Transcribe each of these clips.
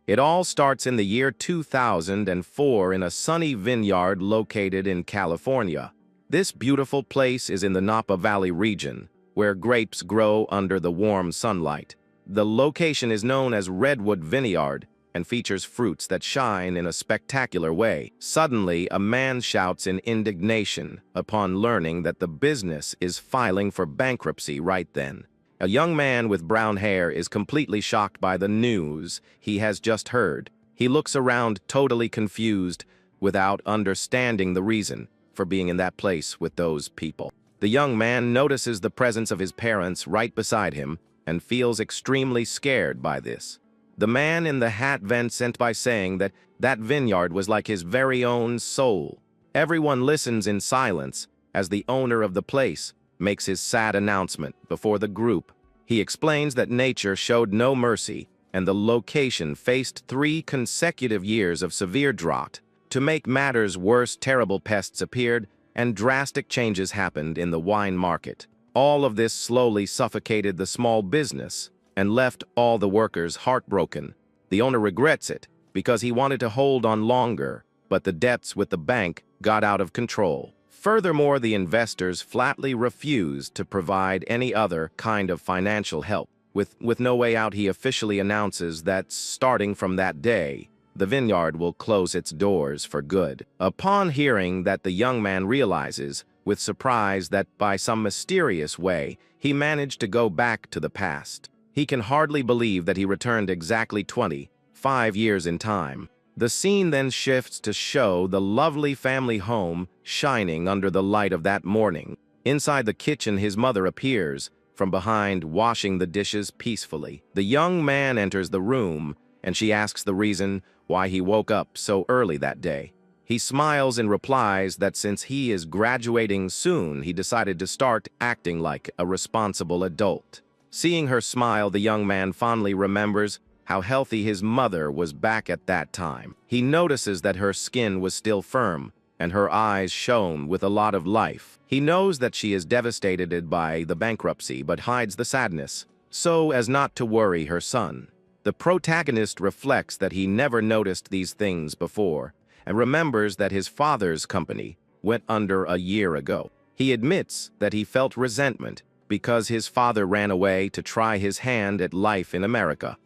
It all starts in the year 2004 in a sunny vineyard located in California. This beautiful place is in the Napa Valley region, where grapes grow under the warm sunlight. The location is known as Redwood Vineyard and features fruits that shine in a spectacular way. Suddenly, a man shouts in indignation upon learning that the business is filing for bankruptcy right then. A young man with brown hair is completely shocked by the news he has just heard. He looks around totally confused without understanding the reason for being in that place with those people. The young man notices the presence of his parents right beside him and feels extremely scared by this. The man in the hat vents by saying that that vineyard was like his very own soul. Everyone listens in silence as the owner of the place makes his sad announcement before the group. He explains that nature showed no mercy and the location faced 3 consecutive years of severe drought. To make matters worse, terrible pests appeared and drastic changes happened in the wine market. All of this slowly suffocated the small business and left all the workers heartbroken. The owner regrets it because he wanted to hold on longer, but the debts with the bank got out of control. Furthermore, the investors flatly refused to provide any other kind of financial help. With no way out, he officially announces that starting from that day, the vineyard will close its doors for good. Upon hearing that, the young man realizes with surprise that by some mysterious way, he managed to go back to the past. He can hardly believe that he returned exactly 25 years in time. The scene then shifts to show the lovely family home shining under the light of that morning. Inside the kitchen, his mother appears from behind, washing the dishes peacefully. The young man enters the room, and she asks the reason why he woke up so early that day. He smiles and replies that since he is graduating soon, he decided to start acting like a responsible adult. Seeing her smile, the young man fondly remembers how healthy his mother was back at that time. He notices that her skin was still firm, and her eyes shone with a lot of life. He knows that she is devastated by the bankruptcy, but hides the sadness, so as not to worry her son. The protagonist reflects that he never noticed these things before, and remembers that his father's company went under a year ago. He admits that he felt resentment because his father ran away to try his hand at life in America.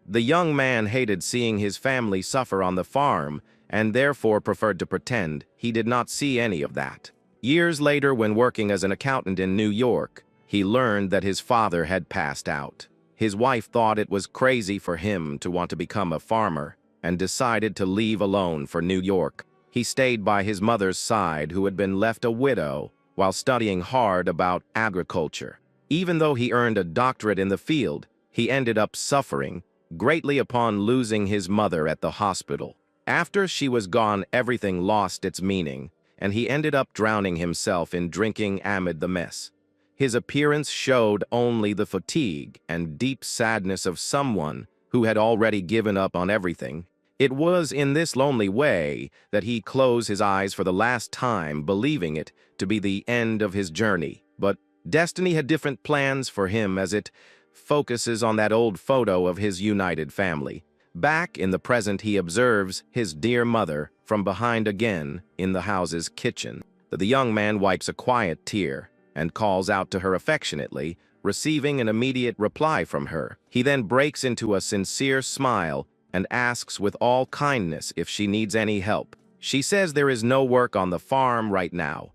The young man hated seeing his family suffer on the farm and therefore preferred to pretend he did not see any of that. Years later, when working as an accountant in New York, he learned that his father had passed out. His wife thought it was crazy for him to want to become a farmer and decided to leave alone for New York. He stayed by his mother's side, who had been left a widow, while studying hard about agriculture. Even though he earned a doctorate in the field, he ended up suffering greatly upon losing his mother at the hospital. After she was gone, everything lost its meaning, and he ended up drowning himself in drinking amid the mess. His appearance showed only the fatigue and deep sadness of someone who had already given up on everything. It was in this lonely way that he closed his eyes for the last time, believing it to be the end of his journey. But destiny had different plans for him, as it focuses on that old photo of his united family. Back in the present, he observes his dear mother from behind again in the house's kitchen. The young man wipes a quiet tear and calls out to her affectionately, receiving an immediate reply from her. He then breaks into a sincere smile and asks with all kindness if she needs any help. She says there is no work on the farm right now,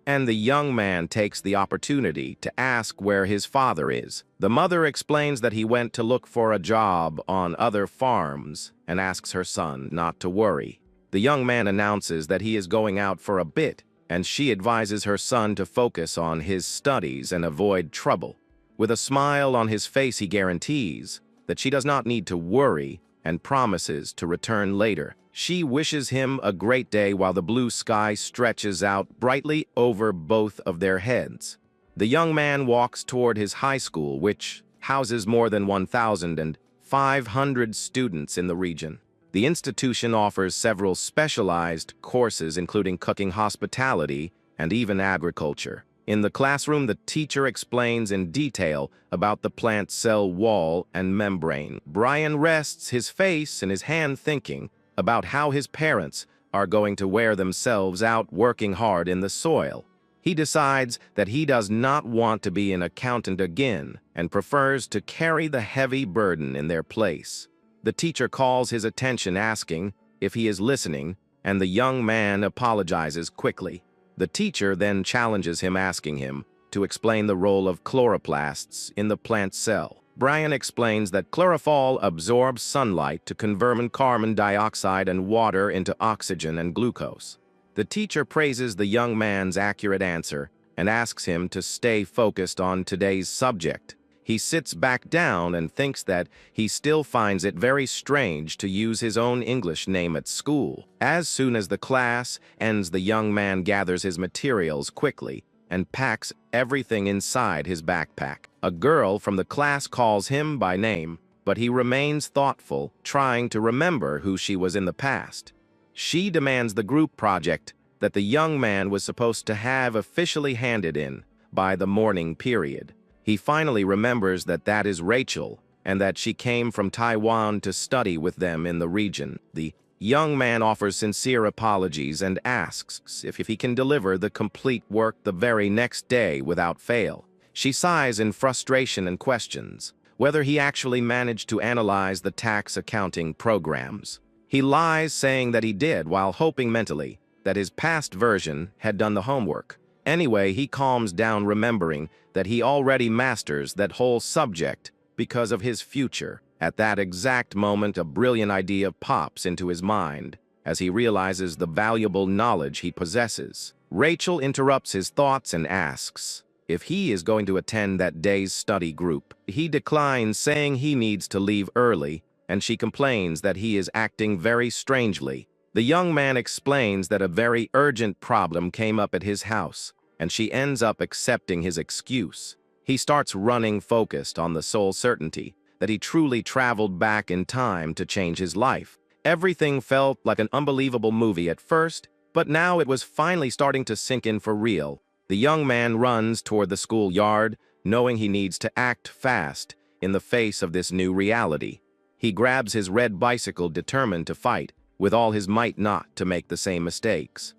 and the young man takes the opportunity to ask where his father is. The mother explains that he went to look for a job on other farms and asks her son not to worry. The young man announces that he is going out for a bit, and she advises her son to focus on his studies and avoid trouble. With a smile on his face, he guarantees that she does not need to worry and promises to return later. She wishes him a great day while the blue sky stretches out brightly over both of their heads. The young man walks toward his high school, which houses more than 1,500 students in the region. The institution offers several specialized courses, including cooking, hospitality, and even agriculture. In the classroom, the teacher explains in detail about the plant cell wall and membrane. Brian rests his face in his hand thinking about how his parents are going to wear themselves out working hard in the soil. He decides that he does not want to be an accountant again and prefers to carry the heavy burden in their place. The teacher calls his attention asking if he is listening, and the young man apologizes quickly. The teacher then challenges him, asking him to explain the role of chloroplasts in the plant cell. Brian explains that chlorophyll absorbs sunlight to convert carbon dioxide and water into oxygen and glucose. The teacher praises the young man's accurate answer and asks him to stay focused on today's subject. He sits back down and thinks that he still finds it very strange to use his own English name at school. As soon as the class ends, the young man gathers his materials quickly and packs everything inside his backpack. A girl from the class calls him by name, but he remains thoughtful, trying to remember who she was in the past. She demands the group project that the young man was supposed to have officially handed in by the morning period. He finally remembers that that is Rachel and that she came from Taiwan to study with them in the region. The young man offers sincere apologies and asks if he can deliver the complete work the very next day without fail. She sighs in frustration and questions whether he actually managed to analyze the tax accounting programs. He lies, saying that he did, while hoping mentally that his past version had done the homework. Anyway, he calms down, remembering that he already masters that whole subject because of his future. At that exact moment, a brilliant idea pops into his mind as he realizes the valuable knowledge he possesses. Rachel interrupts his thoughts and asks if he is going to attend that day's study group. He declines, saying he needs to leave early, and she complains that he is acting very strangely. The young man explains that a very urgent problem came up at his house, and she ends up accepting his excuse. He starts running, focused on the sole certainty that he truly traveled back in time to change his life. Everything felt like an unbelievable movie at first, but now it was finally starting to sink in for real. The young man runs toward the schoolyard, knowing he needs to act fast in the face of this new reality. He grabs his red bicycle, determined to fight with all his might not to make the same mistakes.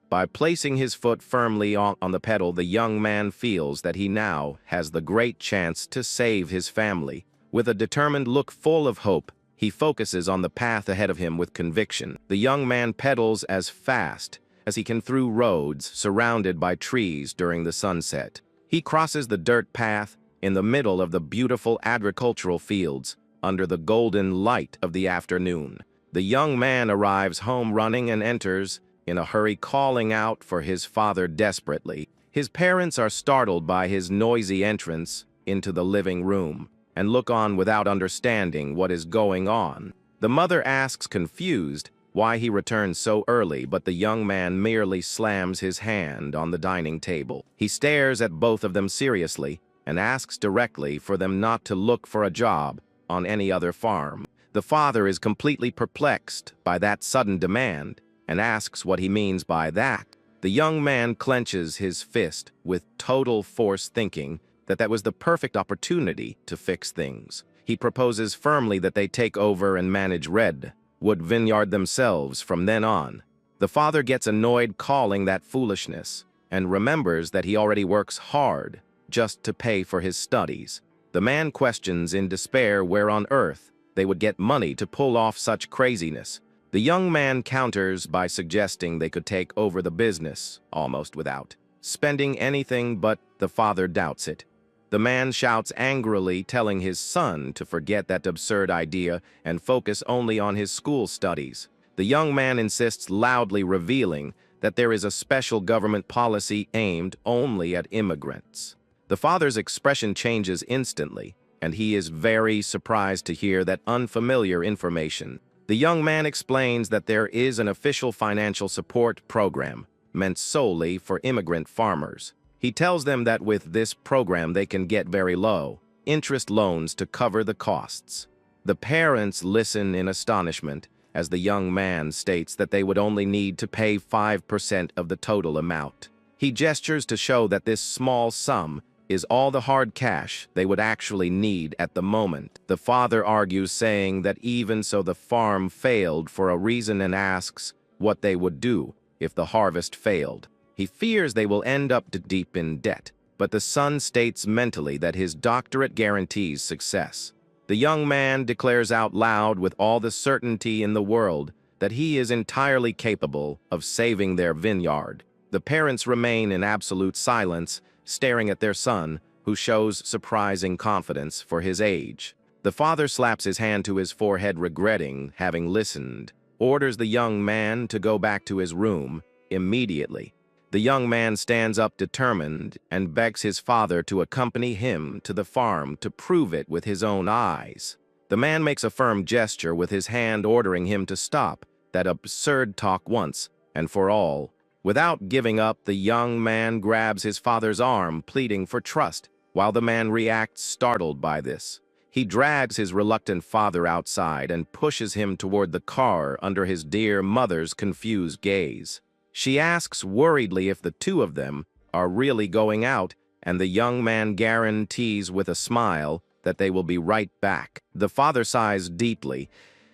By placing his foot firmly on the pedal, the young man feels that he now has the great chance to save his family. With a determined look full of hope, he focuses on the path ahead of him with conviction. The young man pedals as fast as he can through roads surrounded by trees during the sunset. He crosses the dirt path in the middle of the beautiful agricultural fields under the golden light of the afternoon. The young man arrives home running and enters in a hurry, calling out for his father desperately. His parents are startled by his noisy entrance into the living room and look on without understanding what is going on. The mother asks, confused, why he returns so early, but the young man merely slams his hand on the dining table. He stares at both of them seriously and asks directly for them not to look for a job on any other farm. The father is completely perplexed by that sudden demand and asks what he means by that. The young man clenches his fist with total force, thinking that that was the perfect opportunity to fix things. He proposes firmly that they take over and manage Redwood Vineyard themselves from then on. The father gets annoyed, calling that foolishness, and remembers that he already works hard just to pay for his studies. The man questions in despair where on earth they would get money to pull off such craziness. The young man counters by suggesting they could take over the business almost without spending anything, but the father doubts it. The man shouts angrily, telling his son to forget that absurd idea and focus only on his school studies. The young man insists loudly, revealing that there is a special government policy aimed only at immigrants. The father's expression changes instantly, and he is very surprised to hear that unfamiliar information. The young man explains that there is an official financial support program meant solely for immigrant farmers. He tells them that with this program they can get very low interest loans to cover the costs. The parents listen in astonishment as the young man states that they would only need to pay 5% of the total amount. He gestures to show that this small sum is all the hard cash they would actually need at the moment. The father argues, saying that even so the farm failed for a reason, and asks what they would do if the harvest failed. He fears they will end up deep in debt, but the son states mentally that his doctorate guarantees success. The young man declares out loud with all the certainty in the world that he is entirely capable of saving their vineyard. The parents remain in absolute silence, staring at their son, who shows surprising confidence for his age. The father slaps his hand to his forehead, regretting having listened, orders the young man to go back to his room immediately. The young man stands up determined and begs his father to accompany him to the farm to prove it with his own eyes. The man makes a firm gesture with his hand, ordering him to stop that absurd talk once and for all. Without giving up, the young man grabs his father's arm, pleading for trust, while the man reacts startled by this. He drags his reluctant father outside and pushes him toward the car under his dear mother's confused gaze. She asks worriedly if the two of them are really going out, and the young man guarantees with a smile that they will be right back. The father sighs deeply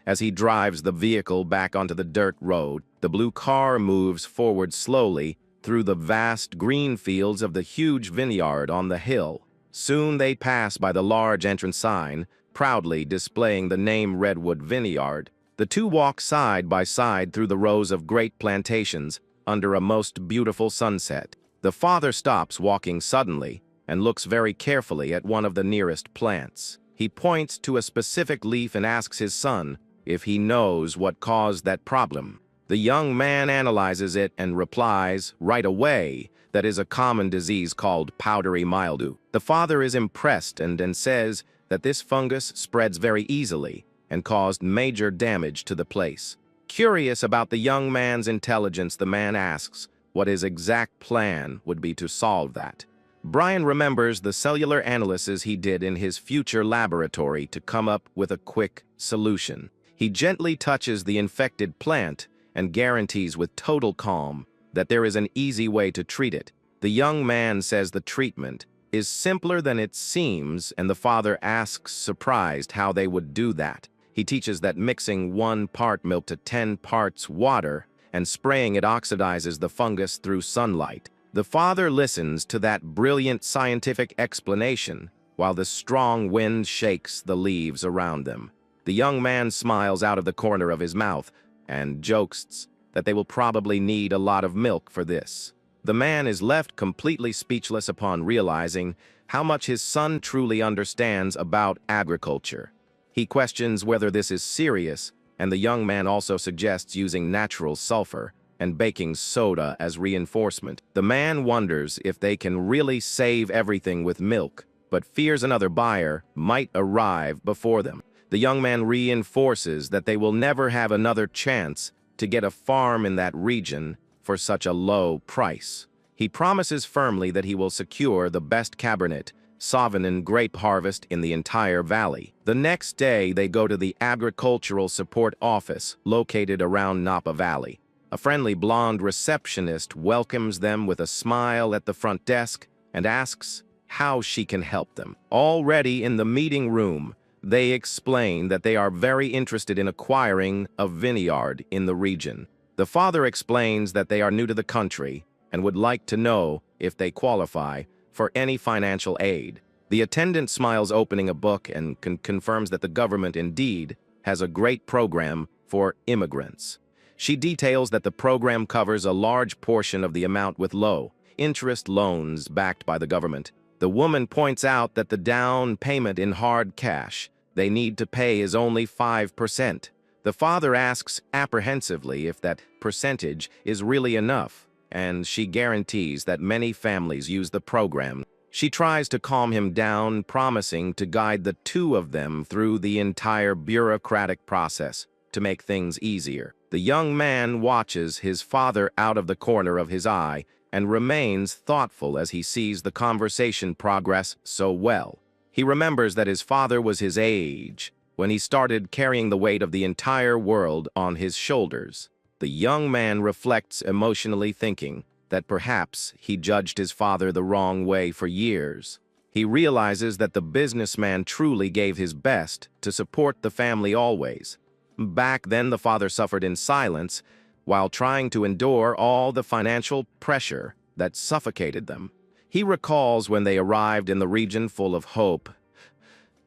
as he drives the vehicle back onto the dirt road. The blue car moves forward slowly through the vast green fields of the huge vineyard on the hill. Soon they pass by the large entrance sign, proudly displaying the name Redwood Vineyard. The two walk side by side through the rows of great plantations under a most beautiful sunset. The father stops walking suddenly and looks very carefully at one of the nearest plants. He points to a specific leaf and asks his son if he knows what caused that problem. The young man analyzes it and replies right away that is a common disease called powdery mildew. The father is impressed and says that this fungus spreads very easily and caused major damage to the place. Curious about the young man's intelligence, the man asks what his exact plan would be to solve that. Brian remembers the cellular analysis he did in his future laboratory to come up with a quick solution. He gently touches the infected plant and guarantees with total calm that there is an easy way to treat it. The young man says the treatment is simpler than it seems, and the father asks, surprised, how they would do that. He teaches that mixing 1 part milk to 10 parts water and spraying it oxidizes the fungus through sunlight. The father listens to that brilliant scientific explanation while the strong wind shakes the leaves around them. The young man smiles out of the corner of his mouth and jokes that they will probably need a lot of milk for this. The man is left completely speechless upon realizing how much his son truly understands about agriculture. He questions whether this is serious, and the young man also suggests using natural sulfur and baking soda as reinforcement. The man wonders if they can really save everything with milk, but fears another buyer might arrive before them. The young man reinforces that they will never have another chance to get a farm in that region for such a low price. He promises firmly that he will secure the best Cabernet Sauvignon grape harvest in the entire valley. The next day, they go to the Agricultural Support Office located around Napa Valley. A friendly blonde receptionist welcomes them with a smile at the front desk and asks how she can help them. Already in the meeting room, they explain that they are very interested in acquiring a vineyard in the region. The father explains that they are new to the country and would like to know if they qualify for any financial aid. The attendant smiles, opening a book, and confirms that the government indeed has a great program for immigrants. She details that the program covers a large portion of the amount with low-interest loans backed by the government. The woman points out that the down payment in hard cash they need to pay is only 5%. The father asks apprehensively if that percentage is really enough, and she guarantees that many families use the program. She tries to calm him down, promising to guide the two of them through the entire bureaucratic process to make things easier. The young man watches his father out of the corner of his eye and remains thoughtful as he sees the conversation progress so well. He remembers that his father was his age when he started carrying the weight of the entire world on his shoulders. The young man reflects emotionally, thinking that perhaps he judged his father the wrong way for years. He realizes that the businessman truly gave his best to support the family always. Back then, the father suffered in silence while trying to endure all the financial pressure that suffocated them. He recalls when they arrived in the region full of hope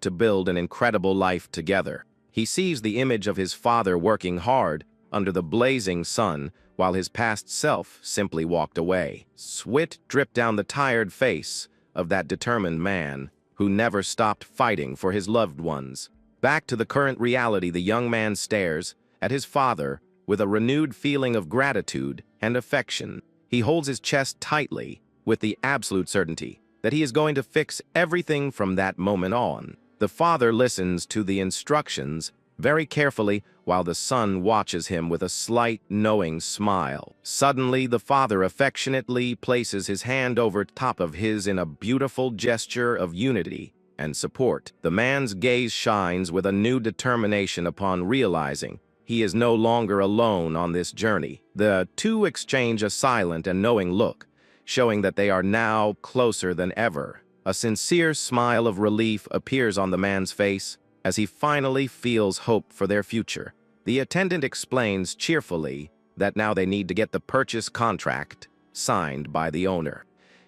to build an incredible life together. He sees the image of his father working hard under the blazing sun while his past self simply walked away. Sweat dripped down the tired face of that determined man who never stopped fighting for his loved ones. Back to the current reality, the young man stares at his father with a renewed feeling of gratitude and affection. He holds his chest tightly with the absolute certainty that he is going to fix everything from that moment on. The father listens to the instructions very carefully while the son watches him with a slight, knowing smile. Suddenly, the father affectionately places his hand over top of his in a beautiful gesture of unity and support. The man's gaze shines with a new determination upon realizing he is no longer alone on this journey. The two exchange a silent and knowing look, showing that they are now closer than ever. A sincere smile of relief appears on the man's face as he finally feels hope for their future. The attendant explains cheerfully that now they need to get the purchase contract signed by the owner.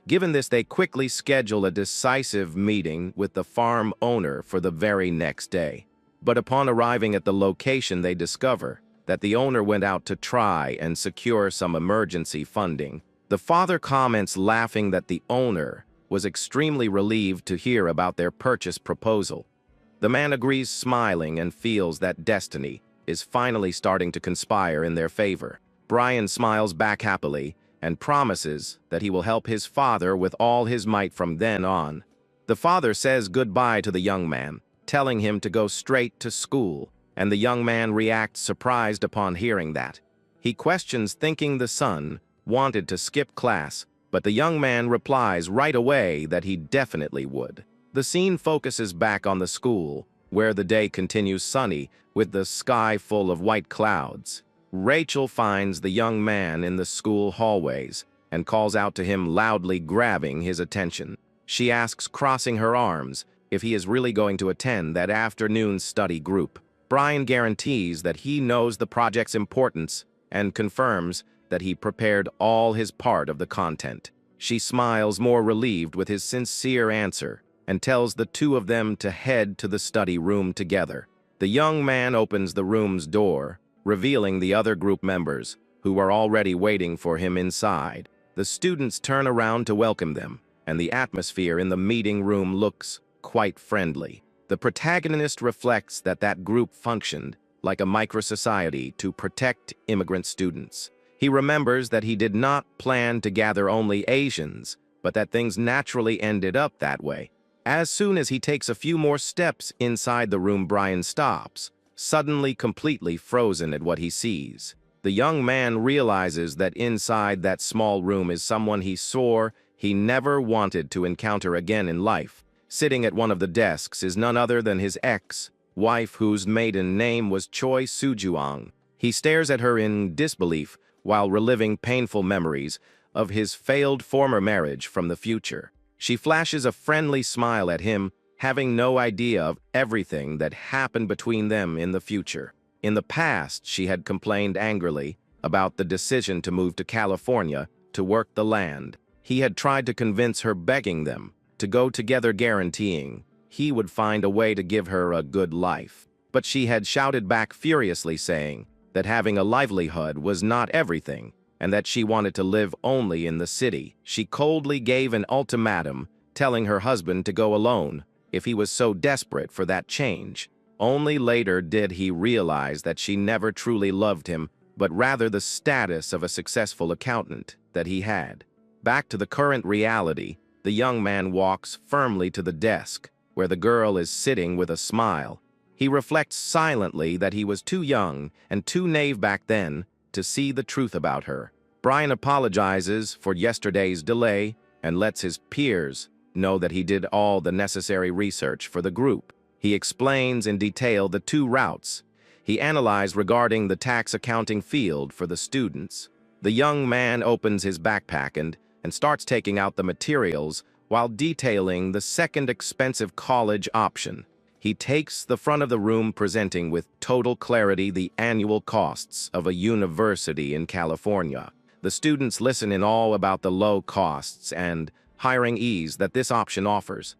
Given this, they quickly schedule a decisive meeting with the farm owner for the very next day. But upon arriving at the location, they discover that the owner went out to try and secure some emergency funding. The father comments, laughing, that the owner was extremely relieved to hear about their purchase proposal. The man agrees, smiling, and feels that destiny is finally starting to conspire in their favor. Brian smiles back happily and promises that he will help his father with all his might from then on. The father says goodbye to the young man, telling him to go straight to school, and the young man reacts surprised upon hearing that. He questions, thinking the son wanted to skip class, but the young man replies right away that he definitely would. The scene focuses back on the school, where the day continues sunny, with the sky full of white clouds. Rachel finds the young man in the school hallways and calls out to him, loudly, grabbing his attention. She asks, crossing her arms, if he is really going to attend that afternoon study group. Brian guarantees that he knows the project's importance and confirms that he prepared all his part of the content. She smiles, more relieved with his sincere answer, and tells the two of them to head to the study room together. The young man opens the room's door, revealing the other group members, who are already waiting for him inside. The students turn around to welcome them, and the atmosphere in the meeting room looks quite friendly. The protagonist reflects that that group functioned like a micro-society to protect immigrant students. He remembers that he did not plan to gather only Asians, but that things naturally ended up that way. As soon as he takes a few more steps inside the room, Brian stops, suddenly completely frozen at what he sees. The young man realizes that inside that small room is someone he swore he never wanted to encounter again in life. Sitting at one of the desks is none other than his ex-wife, whose maiden name was Choi Soo-juang. He stares at her in disbelief while reliving painful memories of his failed former marriage from the future. She flashes a friendly smile at him, having no idea of everything that happened between them in the future. In the past, she had complained angrily about the decision to move to California to work the land. He had tried to convince her, begging them to go together, guaranteeing he would find a way to give her a good life. But she had shouted back furiously, saying that having a livelihood was not everything, and that she wanted to live only in the city. She coldly gave an ultimatum, telling her husband to go alone if he was so desperate for that change. Only later did he realize that she never truly loved him, but rather the status of a successful accountant that he had. Back to the current reality, the young man walks firmly to the desk, where the girl is sitting with a smile. He reflects silently that he was too young and too naive back then to see the truth about her. Brian apologizes for yesterday's delay and lets his peers know that he did all the necessary research for the group. He explains in detail the two routes he analyzed regarding the tax accounting field for the students. The young man opens his backpack and starts taking out the materials while detailing the second expensive college option. He takes the front of the room, presenting with total clarity the annual costs of a university in California. The students listen in awe about the low costs and hiring ease that this option offers.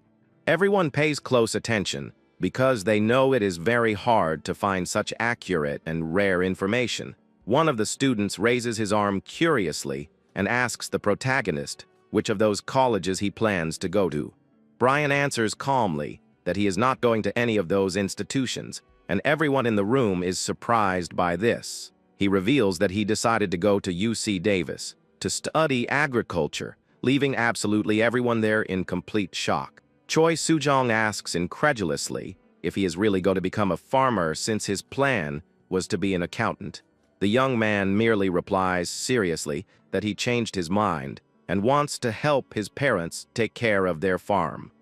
Everyone pays close attention because they know it is very hard to find such accurate and rare information. One of the students raises his arm curiously and asks the protagonist which of those colleges he plans to go to. Brian answers calmly that he is not going to any of those institutions, and everyone in the room is surprised by this. He reveals that he decided to go to UC Davis to study agriculture, leaving absolutely everyone there in complete shock. Choi Soo-jong asks incredulously if he is really going to become a farmer since his plan was to be an accountant. The young man merely replies seriously that he changed his mind and wants to help his parents take care of their farm.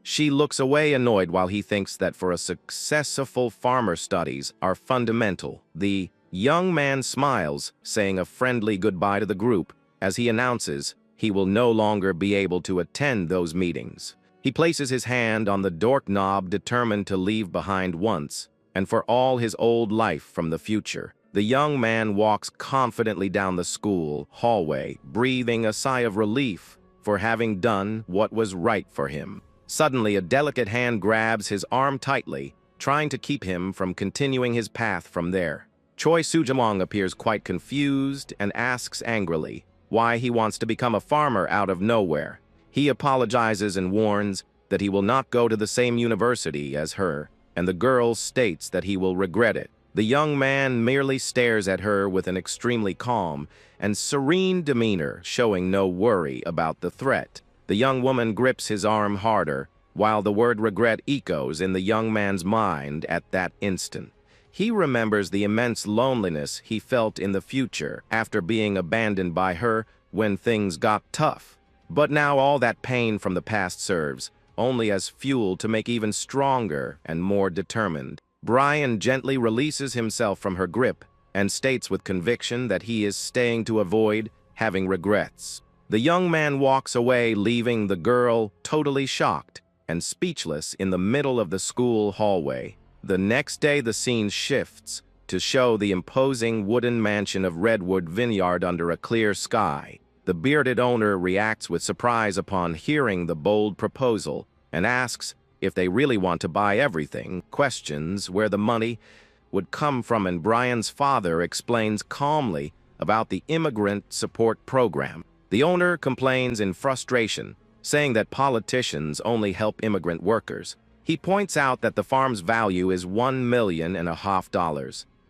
She looks away annoyed while he thinks that for a successful farmer studies are fundamental. The young man smiles, saying a friendly goodbye to the group as he announces he will no longer be able to attend those meetings. He places his hand on the doorknob, determined to leave behind once and for all his old life from the future. The young man walks confidently down the school hallway, breathing a sigh of relief for having done what was right for him. Suddenly, a delicate hand grabs his arm tightly, trying to keep him from continuing his path from there. Choi Soo-jong appears quite confused and asks angrily why he wants to become a farmer out of nowhere. He apologizes and warns that he will not go to the same university as her, and the girl states that he will regret it. The young man merely stares at her with an extremely calm and serene demeanor, showing no worry about the threat. The young woman grips his arm harder, while the word regret echoes in the young man's mind at that instant. He remembers the immense loneliness he felt in the future after being abandoned by her when things got tough. But now all that pain from the past serves only as fuel to make even stronger and more determined. Brian gently releases himself from her grip and states with conviction that he is staying to avoid having regrets. The young man walks away, leaving the girl totally shocked and speechless in the middle of the school hallway. The next day, the scene shifts to show the imposing wooden mansion of Redwood Vineyard under a clear sky. The bearded owner reacts with surprise upon hearing the bold proposal and asks if they really want to buy everything, questions where the money would come from, and Brian's father explains calmly about the immigrant support program. The owner complains in frustration, saying that politicians only help immigrant workers. He points out that the farm's value is $1.5 million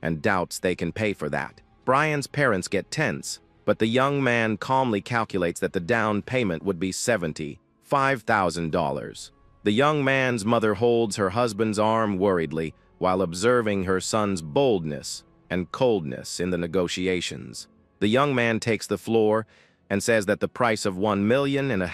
and doubts they can pay for that. Brian's parents get tense, but the young man calmly calculates that the down payment would be $75,000. The young man's mother holds her husband's arm worriedly while observing her son's boldness and coldness in the negotiations. The young man takes the floor and says that the price of $1.5 million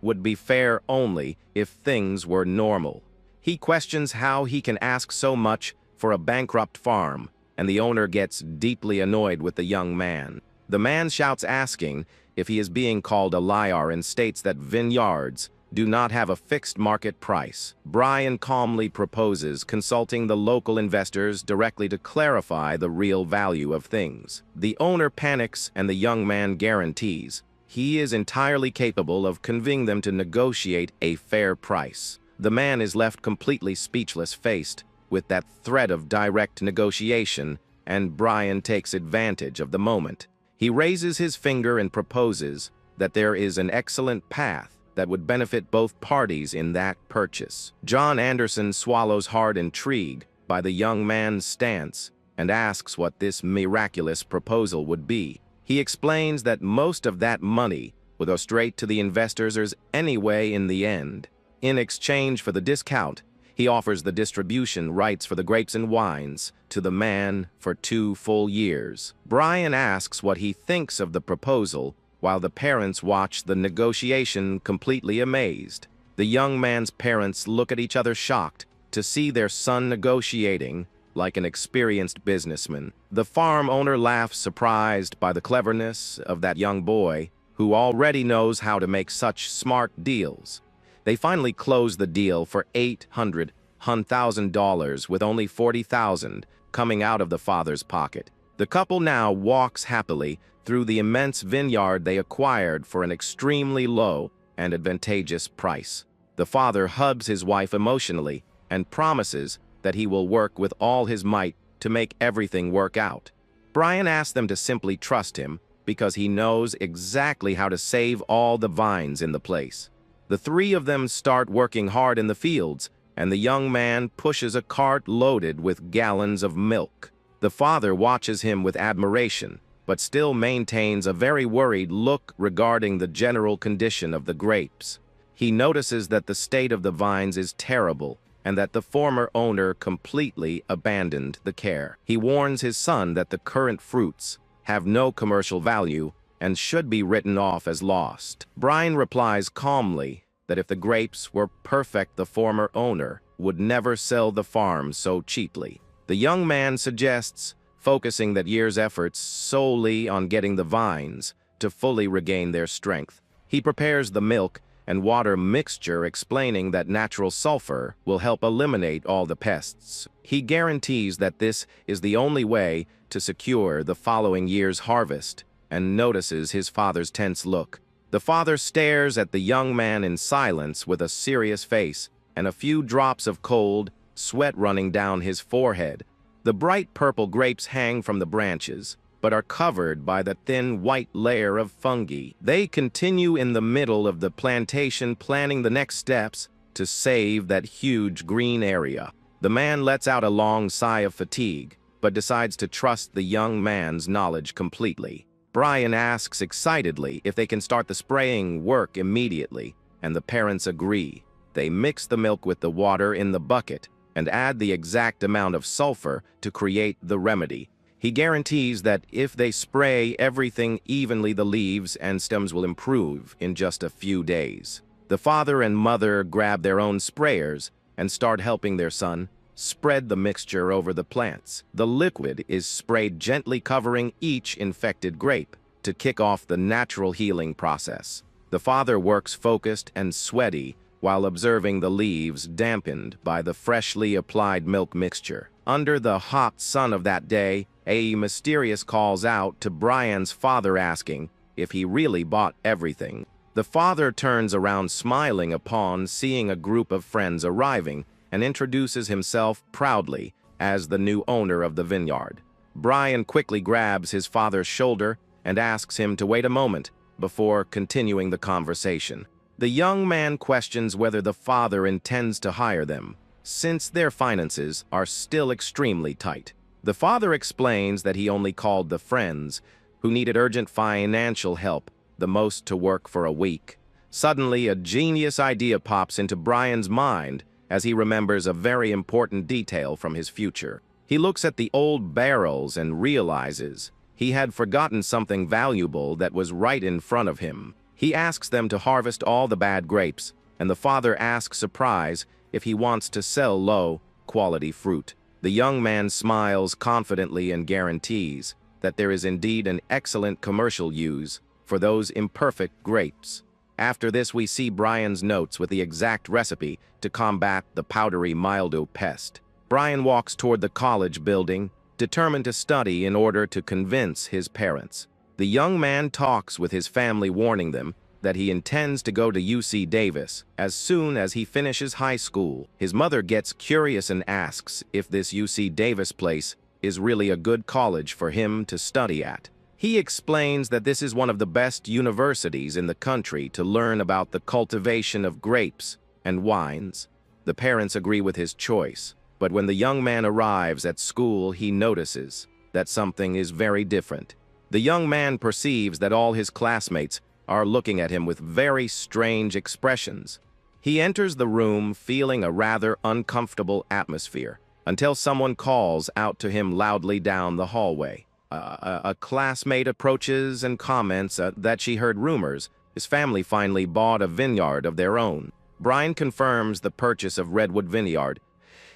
would be fair only if things were normal. He questions how he can ask so much for a bankrupt farm, and the owner gets deeply annoyed with the young man. The man shouts, asking if he is being called a liar, and states that vineyards do not have a fixed market price. Brian calmly proposes consulting the local investors directly to clarify the real value of things. The owner panics, and the young man guarantees he is entirely capable of convincing them to negotiate a fair price. The man is left completely speechless, faced with that threat of direct negotiation, and Brian takes advantage of the moment. He raises his finger and proposes that there is an excellent path that would benefit both parties in that purchase. John Anderson swallows hard, intrigued by the young man's stance, and asks what this miraculous proposal would be. He explains that most of that money will go straight to the investors anyway in the end. In exchange for the discount, he offers the distribution rights for the grapes and wines to the man for 2 full years. Brian asks what he thinks of the proposal, while the parents watch the negotiation completely amazed. The young man's parents look at each other, shocked to see their son negotiating like an experienced businessman. The farm owner laughs, surprised by the cleverness of that young boy who already knows how to make such smart deals. They finally close the deal for $800,000 with only $40,000 coming out of the father's pocket. The couple now walks happily through the immense vineyard they acquired for an extremely low and advantageous price. The father hugs his wife emotionally and promises that he will work with all his might to make everything work out. Brian asks them to simply trust him because he knows exactly how to save all the vines in the place. The three of them start working hard in the fields, and the young man pushes a cart loaded with gallons of milk. The father watches him with admiration, but still maintains a very worried look regarding the general condition of the grapes. He notices that the state of the vines is terrible, and that the former owner completely abandoned the care. He warns his son that the current fruits have no commercial value and should be written off as lost. Brian replies calmly that if the grapes were perfect, the former owner would never sell the farm so cheaply. The young man suggests focusing that year's efforts solely on getting the vines to fully regain their strength. He prepares the milk and water mixture, explaining that natural sulfur will help eliminate all the pests. He guarantees that this is the only way to secure the following year's harvest, and notices his father's tense look. The father stares at the young man in silence with a serious face and a few drops of cold sweat running down his forehead. The bright purple grapes hang from the branches, but are covered by the thin white layer of fungi. They continue in the middle of the plantation, planning the next steps to save that huge green area. The man lets out a long sigh of fatigue, but decides to trust the young man's knowledge completely. Brian asks excitedly if they can start the spraying work immediately, and the parents agree. They mix the milk with the water in the bucket and add the exact amount of sulfur to create the remedy. He guarantees that if they spray everything evenly, the leaves and stems will improve in just a few days. The father and mother grab their own sprayers and start helping their son spread the mixture over the plants. The liquid is sprayed gently, covering each infected grape to kick off the natural healing process. The father works focused and sweaty while observing the leaves dampened by the freshly applied milk mixture. Under the hot sun of that day, a mysterious calls out to Brian's father, asking if he really bought everything. The father turns around smiling upon seeing a group of friends arriving and introduces himself proudly as the new owner of the vineyard. Brian quickly grabs his father's shoulder and asks him to wait a moment before continuing the conversation. The young man questions whether the father intends to hire them, since their finances are still extremely tight. The father explains that he only called the friends who needed urgent financial help the most to work for a week. Suddenly, a genius idea pops into Brian's mind as he remembers a very important detail from his future. He looks at the old barrels and realizes he had forgotten something valuable that was right in front of him. He asks them to harvest all the bad grapes, and the father asks, surprised, if he wants to sell low-quality fruit. The young man smiles confidently and guarantees that there is indeed an excellent commercial use for those imperfect grapes. After this, we see Brian's notes with the exact recipe to combat the powdery mildew pest. Brian walks toward the college building, determined to study in order to convince his parents. The young man talks with his family, warning them that he intends to go to UC Davis as soon as he finishes high school. His mother gets curious and asks if this UC Davis place is really a good college for him to study at. He explains that this is one of the best universities in the country to learn about the cultivation of grapes and wines. The parents agree with his choice, but when the young man arrives at school, he notices that something is very different. The young man perceives that all his classmates are looking at him with very strange expressions. He enters the room feeling a rather uncomfortable atmosphere until someone calls out to him loudly down the hallway. A classmate approaches and comments that she heard rumors his family finally bought a vineyard of their own. Brian confirms the purchase of Redwood Vineyard.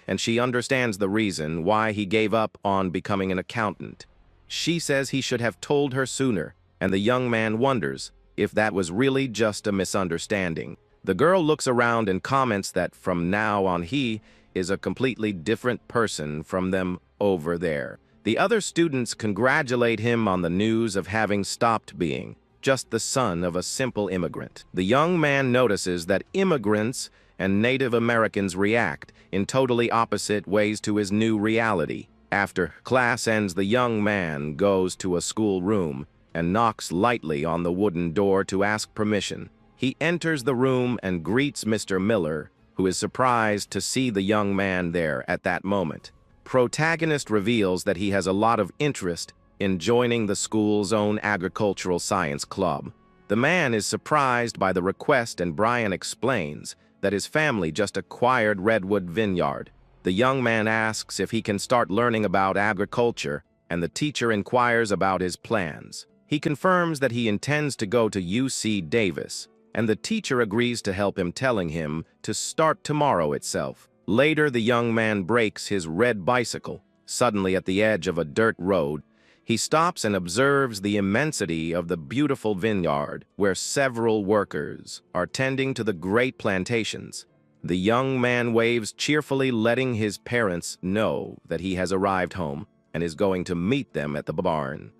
and she understands the reason why he gave up on becoming an accountant. She says he should have told her sooner, and the young man wonders if that was really just a misunderstanding. The girl looks around and comments that from now on he is a completely different person from them over there. The other students congratulate him on the news of having stopped being just the son of a simple immigrant. The young man notices that immigrants and Native Americans react in totally opposite ways to his new reality. After class ends, the young man goes to a school room and knocks lightly on the wooden door to ask permission. He enters the room and greets Mr. Miller, who is surprised to see the young man there at that moment. Protagonist reveals that he has a lot of interest in joining the school's own agricultural science club. The man is surprised by the request, and Brian explains that his family just acquired Redwood Vineyard. The young man asks if he can start learning about agriculture, and the teacher inquires about his plans. He confirms that he intends to go to UC Davis, and the teacher agrees to help him, telling him to start tomorrow itself. Later, the young man brakes his red bicycle. Suddenly, at the edge of a dirt road, he stops and observes the immensity of the beautiful vineyard, where several workers are tending to the great plantations. The young man waves cheerfully, letting his parents know that he has arrived home and is going to meet them at the barn.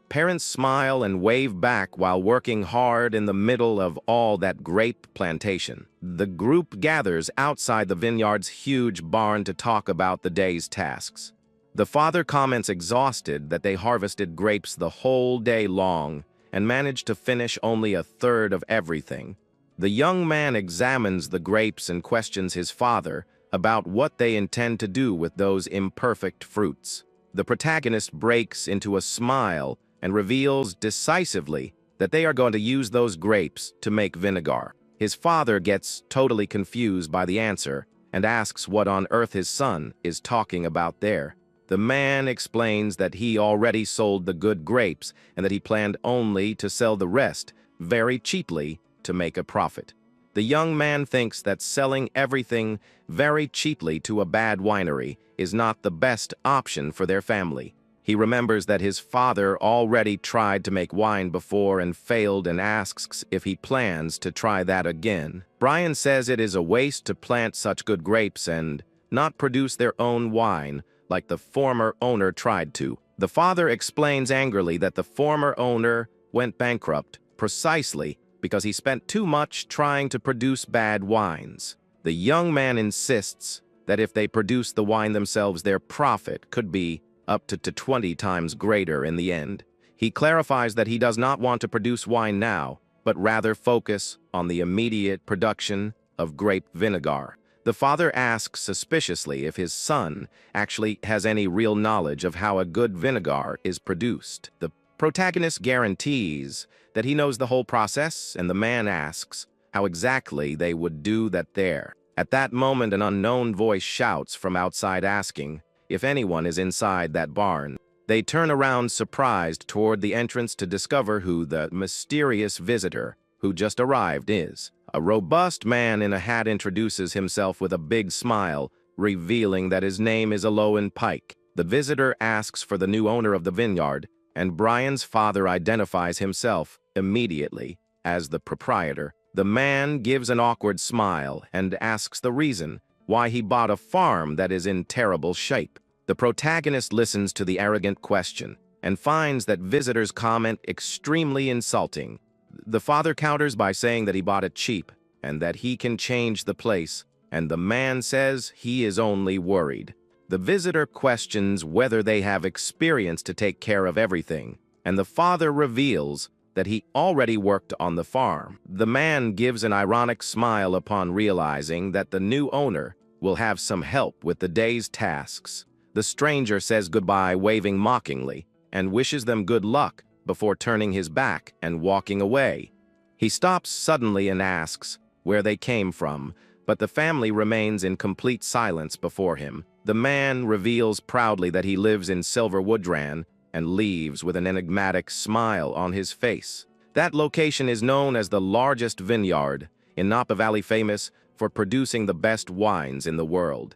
Parents smile and wave back while working hard in the middle of all that grape plantation. The group gathers outside the vineyard's huge barn to talk about the day's tasks. The father comments exhausted that they harvested grapes the whole day long and managed to finish only a third of everything. The young man examines the grapes and questions his father about what they intend to do with those imperfect fruits. The protagonist breaks into a smile and reveals decisively that they are going to use those grapes to make vinegar. His father gets totally confused by the answer and asks what on earth his son is talking about there. The man explains that he already sold the good grapes and that he planned only to sell the rest very cheaply to make a profit. The young man thinks that selling everything very cheaply to a bad winery is not the best option for their family. He remembers that his father already tried to make wine before and failed, and asks if he plans to try that again. Brian says it is a waste to plant such good grapes and not produce their own wine like the former owner tried to. The father explains angrily that the former owner went bankrupt precisely because he spent too much trying to produce bad wines. The young man insists that if they produce the wine themselves, their profit could be up to 20 times greater in the end. He clarifies that he does not want to produce wine now, but rather focus on the immediate production of grape vinegar. The father asks suspiciously if his son actually has any real knowledge of how a good vinegar is produced. The protagonist guarantees that he knows the whole process, and the man asks how exactly they would do that there. At that moment, an unknown voice shouts from outside asking if anyone is inside that barn. They turn around surprised toward the entrance to discover who the mysterious visitor who just arrived is. A robust man in a hat introduces himself with a big smile, revealing that his name is Aloan Pike. The visitor asks for the new owner of the vineyard, and Brian's father identifies himself immediately as the proprietor. The man gives an awkward smile and asks the reason why he bought a farm that is in terrible shape. The protagonist listens to the arrogant question and finds that visitors' comment extremely insulting. The father counters by saying that he bought it cheap and that he can change the place, and the man says he is only worried. The visitor questions whether they have experience to take care of everything, and the father reveals that he already worked on the farm. The man gives an ironic smile upon realizing that the new owner will have some help with the day's tasks. The stranger says goodbye, waving mockingly, and wishes them good luck before turning his back and walking away. He stops suddenly and asks where they came from, but the family remains in complete silence before him. The man reveals proudly that he lives in Silver Woodran and leaves with an enigmatic smile on his face. That location is known as the largest vineyard in Napa Valley, famous for producing the best wines in the world.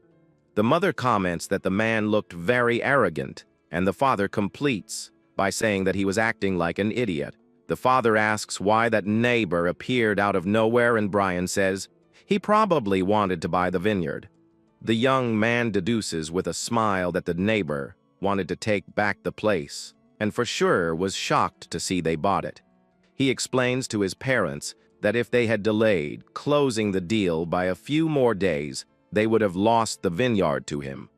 The mother comments that the man looked very arrogant, and the father completes by saying that he was acting like an idiot. The father asks why that neighbor appeared out of nowhere, and Brian says he probably wanted to buy the vineyard. The young man deduces with a smile that the neighbor wanted to take back the place, and for sure was shocked to see they bought it. He explains to his parents that if they had delayed closing the deal by a few more days, they would have lost the vineyard to him.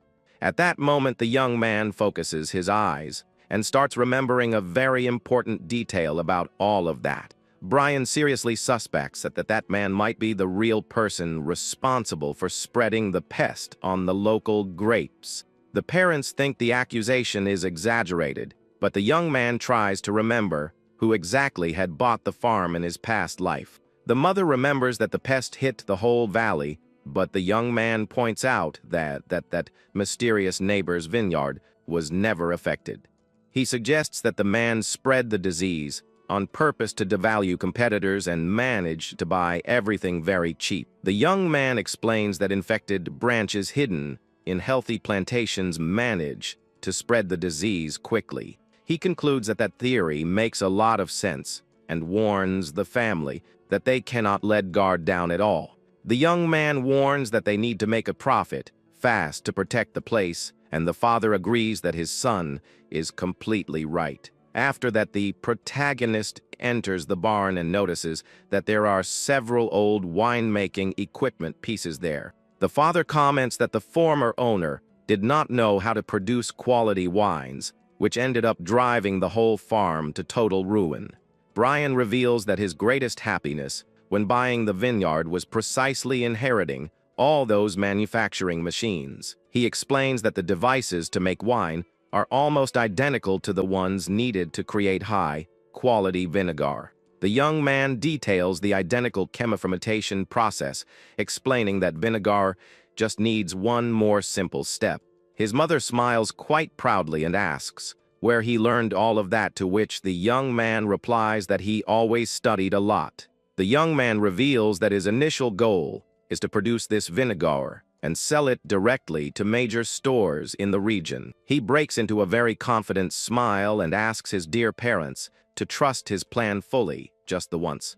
At that moment, the young man focuses his eyes and starts remembering a very important detail about all of that. Brian seriously suspects that man might be the real person responsible for spreading the pest on the local grapes. The parents think the accusation is exaggerated, but the young man tries to remember who exactly had bought the farm in his past life. The mother remembers that the pest hit the whole valley, but the young man points out that mysterious neighbor's vineyard was never affected. He suggests that the man spread the disease on purpose to devalue competitors and manage to buy everything very cheap. The young man explains that infected branches hidden in healthy plantations manage to spread the disease quickly. He concludes that theory makes a lot of sense and warns the family that they cannot let guard down at all. The young man warns that they need to make a profit fast to protect the place, and the father agrees that his son is completely right. After that, the protagonist enters the barn and notices that there are several old winemaking equipment pieces there. The father comments that the former owner did not know how to produce quality wines, which ended up driving the whole farm to total ruin. Brian reveals that his greatest happiness when buying the vineyard was precisely inheriting all those manufacturing machines. He explains that the devices to make wine are almost identical to the ones needed to create high-quality vinegar. The young man details the identical chemofermentation process, explaining that vinegar just needs one more simple step. His mother smiles quite proudly and asks where he learned all of that, to which the young man replies that he always studied a lot. The young man reveals that his initial goal is to produce this vinegar and sell it directly to major stores in the region. He breaks into a very confident smile and asks his dear parents to trust his plan fully, just the once.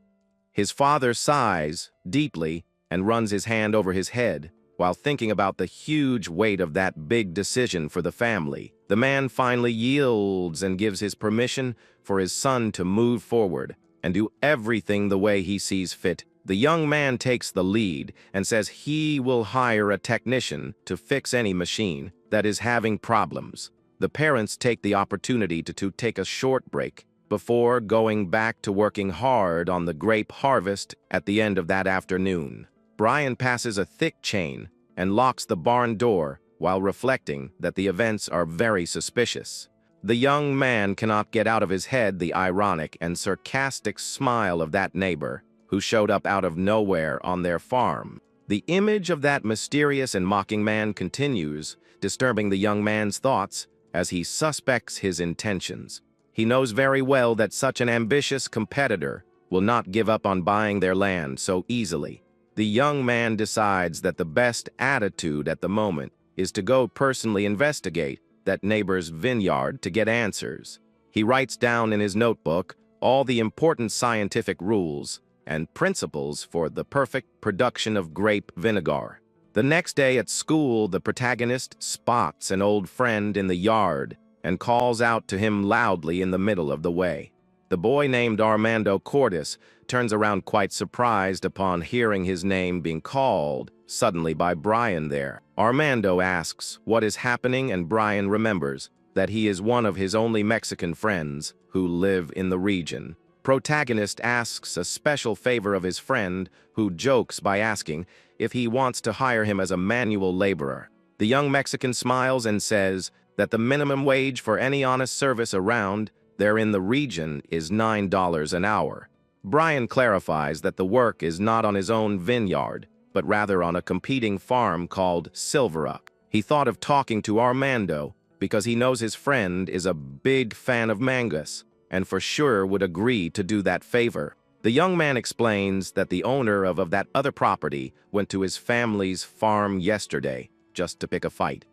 His father sighs deeply and runs his hand over his head while thinking about the huge weight of that big decision for the family. The man finally yields and gives his permission for his son to move forward and do everything the way he sees fit. The young man takes the lead and says he will hire a technician to fix any machine that is having problems. The parents take the opportunity to take a short break before going back to working hard on the grape harvest at the end of that afternoon. Brian passes a thick chain and locks the barn door while reflecting that the events are very suspicious. The young man cannot get out of his head the ironic and sarcastic smile of that neighbor who showed up out of nowhere on their farm. The image of that mysterious and mocking man continues, disturbing the young man's thoughts as he suspects his intentions. He knows very well that such an ambitious competitor will not give up on buying their land so easily. The young man decides that the best attitude at the moment is to go personally investigate that neighbor's vineyard to get answers. He writes down in his notebook all the important scientific rules and principles for the perfect production of grape vinegar. The next day at school, the protagonist spots an old friend in the yard and calls out to him loudly in the middle of the way. The boy named Armando Cordes turns around quite surprised upon hearing his name being called suddenly by Brian there. Armando asks what is happening, and Brian remembers that he is one of his only Mexican friends who live in the region. Protagonist asks a special favor of his friend, who jokes by asking if he wants to hire him as a manual laborer. The young Mexican smiles and says that the minimum wage for any honest service around there in the region is $9 an hour. Brian clarifies that the work is not on his own vineyard, but rather on a competing farm called Silvera. He thought of talking to Armando because he knows his friend is a big fan of mangoes and for sure would agree to do that favor. The young man explains that the owner of that other property went to his family's farm yesterday just to pick a fight.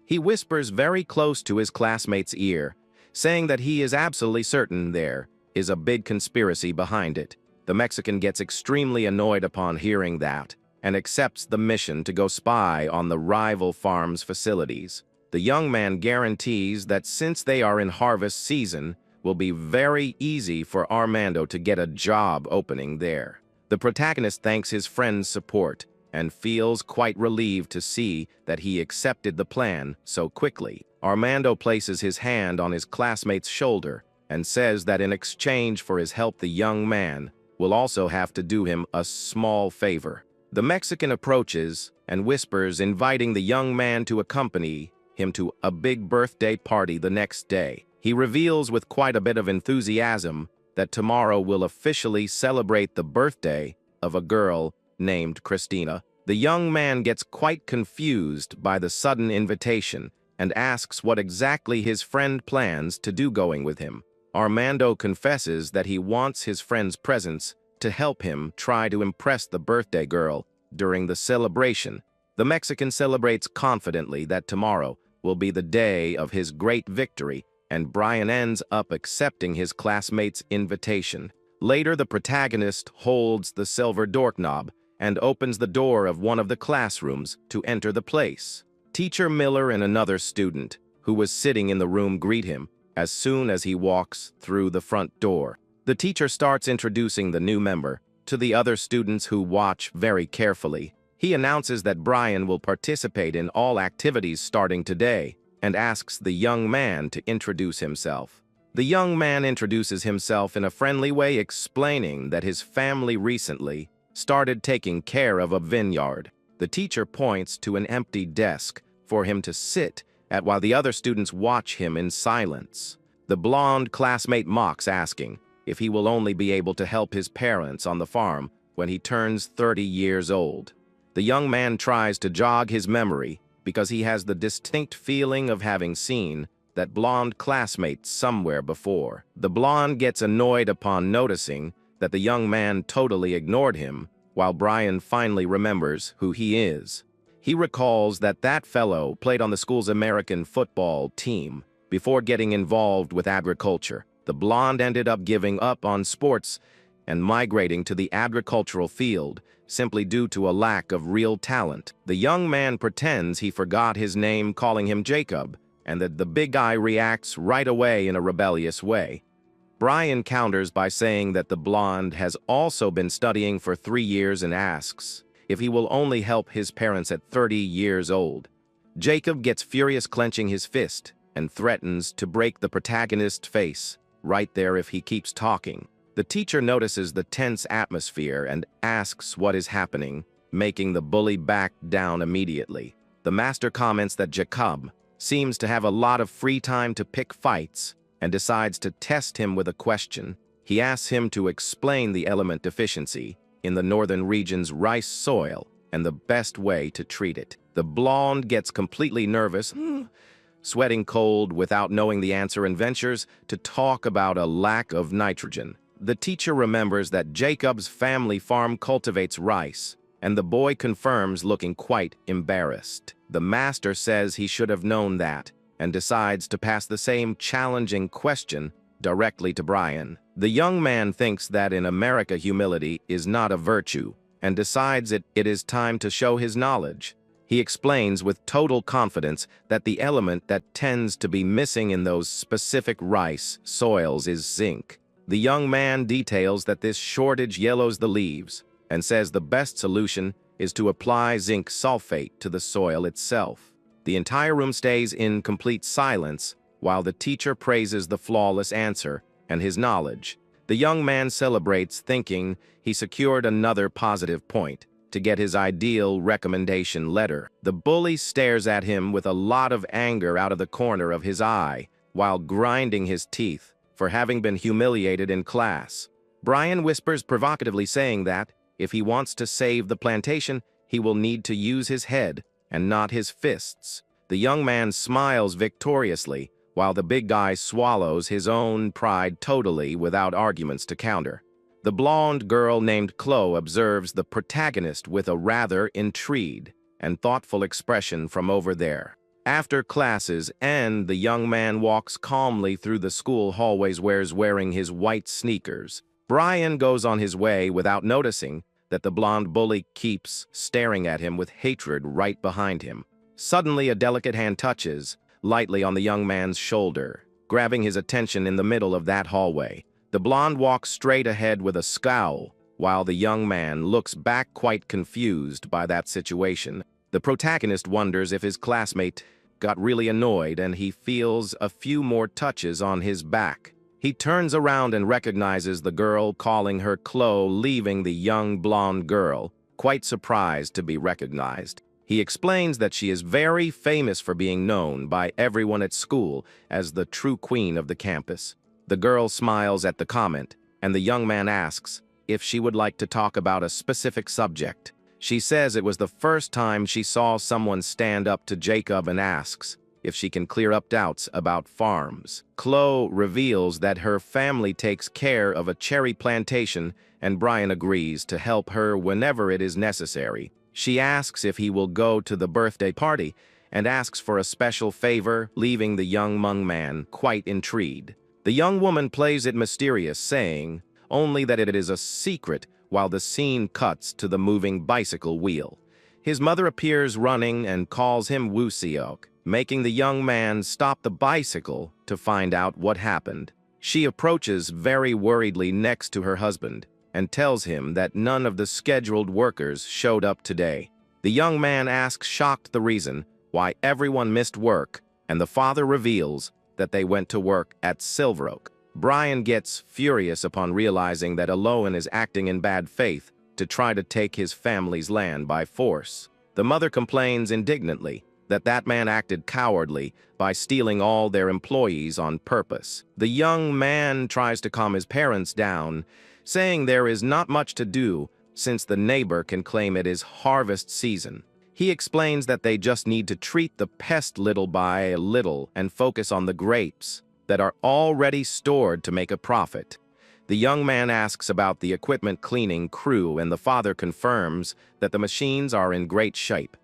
He whispers very close to his classmate's ear, saying that he is absolutely certain there is a big conspiracy behind it. The Mexican gets extremely annoyed upon hearing that and accepts the mission to go spy on the rival farm's facilities. The young man guarantees that since they are in harvest season, will be very easy for Armando to get a job opening there. The protagonist thanks his friend's support and feels quite relieved to see that he accepted the plan so quickly. Armando places his hand on his classmate's shoulder and says that in exchange for his help, the young man will also have to do him a small favor. The Mexican approaches and whispers, inviting the young man to accompany him to a big birthday party the next day. He reveals with quite a bit of enthusiasm that tomorrow will officially celebrate the birthday of a girl named Christina. The young man gets quite confused by the sudden invitation and asks what exactly his friend plans to do going with him. Armando confesses that he wants his friend's presence to help him try to impress the birthday girl during the celebration. The Mexican celebrates confidently that tomorrow will be the day of his great victory, and Brian ends up accepting his classmate's invitation. Later, the protagonist holds the silver doorknob and opens the door of one of the classrooms to enter the place. Teacher Miller and another student who was sitting in the room greet him as soon as he walks through the front door. The teacher starts introducing the new member to the other students who watch very carefully. He announces that Brian will participate in all activities starting today and asks the young man to introduce himself. The young man introduces himself in a friendly way, explaining that his family recently started taking care of a vineyard. The teacher points to an empty desk for him to sit at while the other students watch him in silence. The blonde classmate mocks, asking if he will only be able to help his parents on the farm when he turns 30 years old. The young man tries to jog his memory because he has the distinct feeling of having seen that blonde classmate somewhere before. The blonde gets annoyed upon noticing that the young man totally ignored him, while Brian finally remembers who he is. He recalls that that fellow played on the school's American football team before getting involved with agriculture. The blonde ended up giving up on sports and migrating to the agricultural field simply due to a lack of real talent. The young man pretends he forgot his name, calling him Jacob, and that the big guy reacts right away in a rebellious way. Brian counters by saying that the blonde has also been studying for 3 years and asks if he will only help his parents at 30 years old. Jacob gets furious, clenching his fist, and threatens to break the protagonist's face right there if he keeps talking. The teacher notices the tense atmosphere and asks what is happening, making the bully back down immediately. The master comments that Jacob seems to have a lot of free time to pick fights and decides to test him with a question. He asks him to explain the element deficiency in the northern region's rice soil and the best way to treat it. The blonde gets completely nervous, sweating cold without knowing the answer, and ventures to talk about a lack of nitrogen. The teacher remembers that Jacob's family farm cultivates rice, and the boy confirms, looking quite embarrassed. The master says he should have known that, and decides to pass the same challenging question directly to Brian. The young man thinks that in America humility is not a virtue, and decides it is time to show his knowledge. He explains with total confidence that the element that tends to be missing in those specific rice soils is zinc. The young man details that this shortage yellows the leaves, and says the best solution is to apply zinc sulfate to the soil itself. The entire room stays in complete silence while the teacher praises the flawless answer and his knowledge. The young man celebrates, thinking he secured another positive point to get his ideal recommendation letter. The bully stares at him with a lot of anger out of the corner of his eye while grinding his teeth for having been humiliated in class. Brian whispers provocatively, saying that if he wants to save the plantation, he will need to use his head and not his fists. The young man smiles victoriously, while the big guy swallows his own pride totally without arguments to counter. The blonde girl named Chloe observes the protagonist with a rather intrigued and thoughtful expression from over there. After classes end, the young man walks calmly through the school hallways wearing his white sneakers. Brian goes on his way without noticing that the blonde bully keeps staring at him with hatred right behind him. Suddenly, a delicate hand touches lightly on the young man's shoulder, grabbing his attention in the middle of that hallway. The blonde walks straight ahead with a scowl, while the young man looks back quite confused by that situation. The protagonist wonders if his classmate got really annoyed and he feels a few more touches on his back. He turns around and recognizes the girl, calling her Chloe, leaving the young blonde girl, quite surprised to be recognized. He explains that she is very famous for being known by everyone at school as the true queen of the campus. The girl smiles at the comment, and the young man asks if she would like to talk about a specific subject. She says it was the first time she saw someone stand up to Jacob and asks if she can clear up doubts about farms. Chloe reveals that her family takes care of a cherry plantation, and Brian agrees to help her whenever it is necessary. She asks if he will go to the birthday party and asks for a special favor, leaving the young man quite intrigued. The young woman plays it mysterious, saying only that it is a secret, while the scene cuts to the moving bicycle wheel. His mother appears running and calls him Woo Seok, making the young man stop the bicycle to find out what happened. She approaches very worriedly next to her husband and tells him that none of the scheduled workers showed up today. The young man asks shocked the reason why everyone missed work, and the father reveals that they went to work at Silver Oak. Brian gets furious upon realizing that Aloan is acting in bad faith to try to take his family's land by force. The mother complains indignantly that man acted cowardly by stealing all their employees on purpose. The young man tries to calm his parents down, saying there is not much to do since the neighbor can claim it is harvest season. He explains that they just need to treat the pest little by little and focus on the grapes that are already stored to make a profit. The young man asks about the equipment cleaning crew, and the father confirms that the machines are in great shape.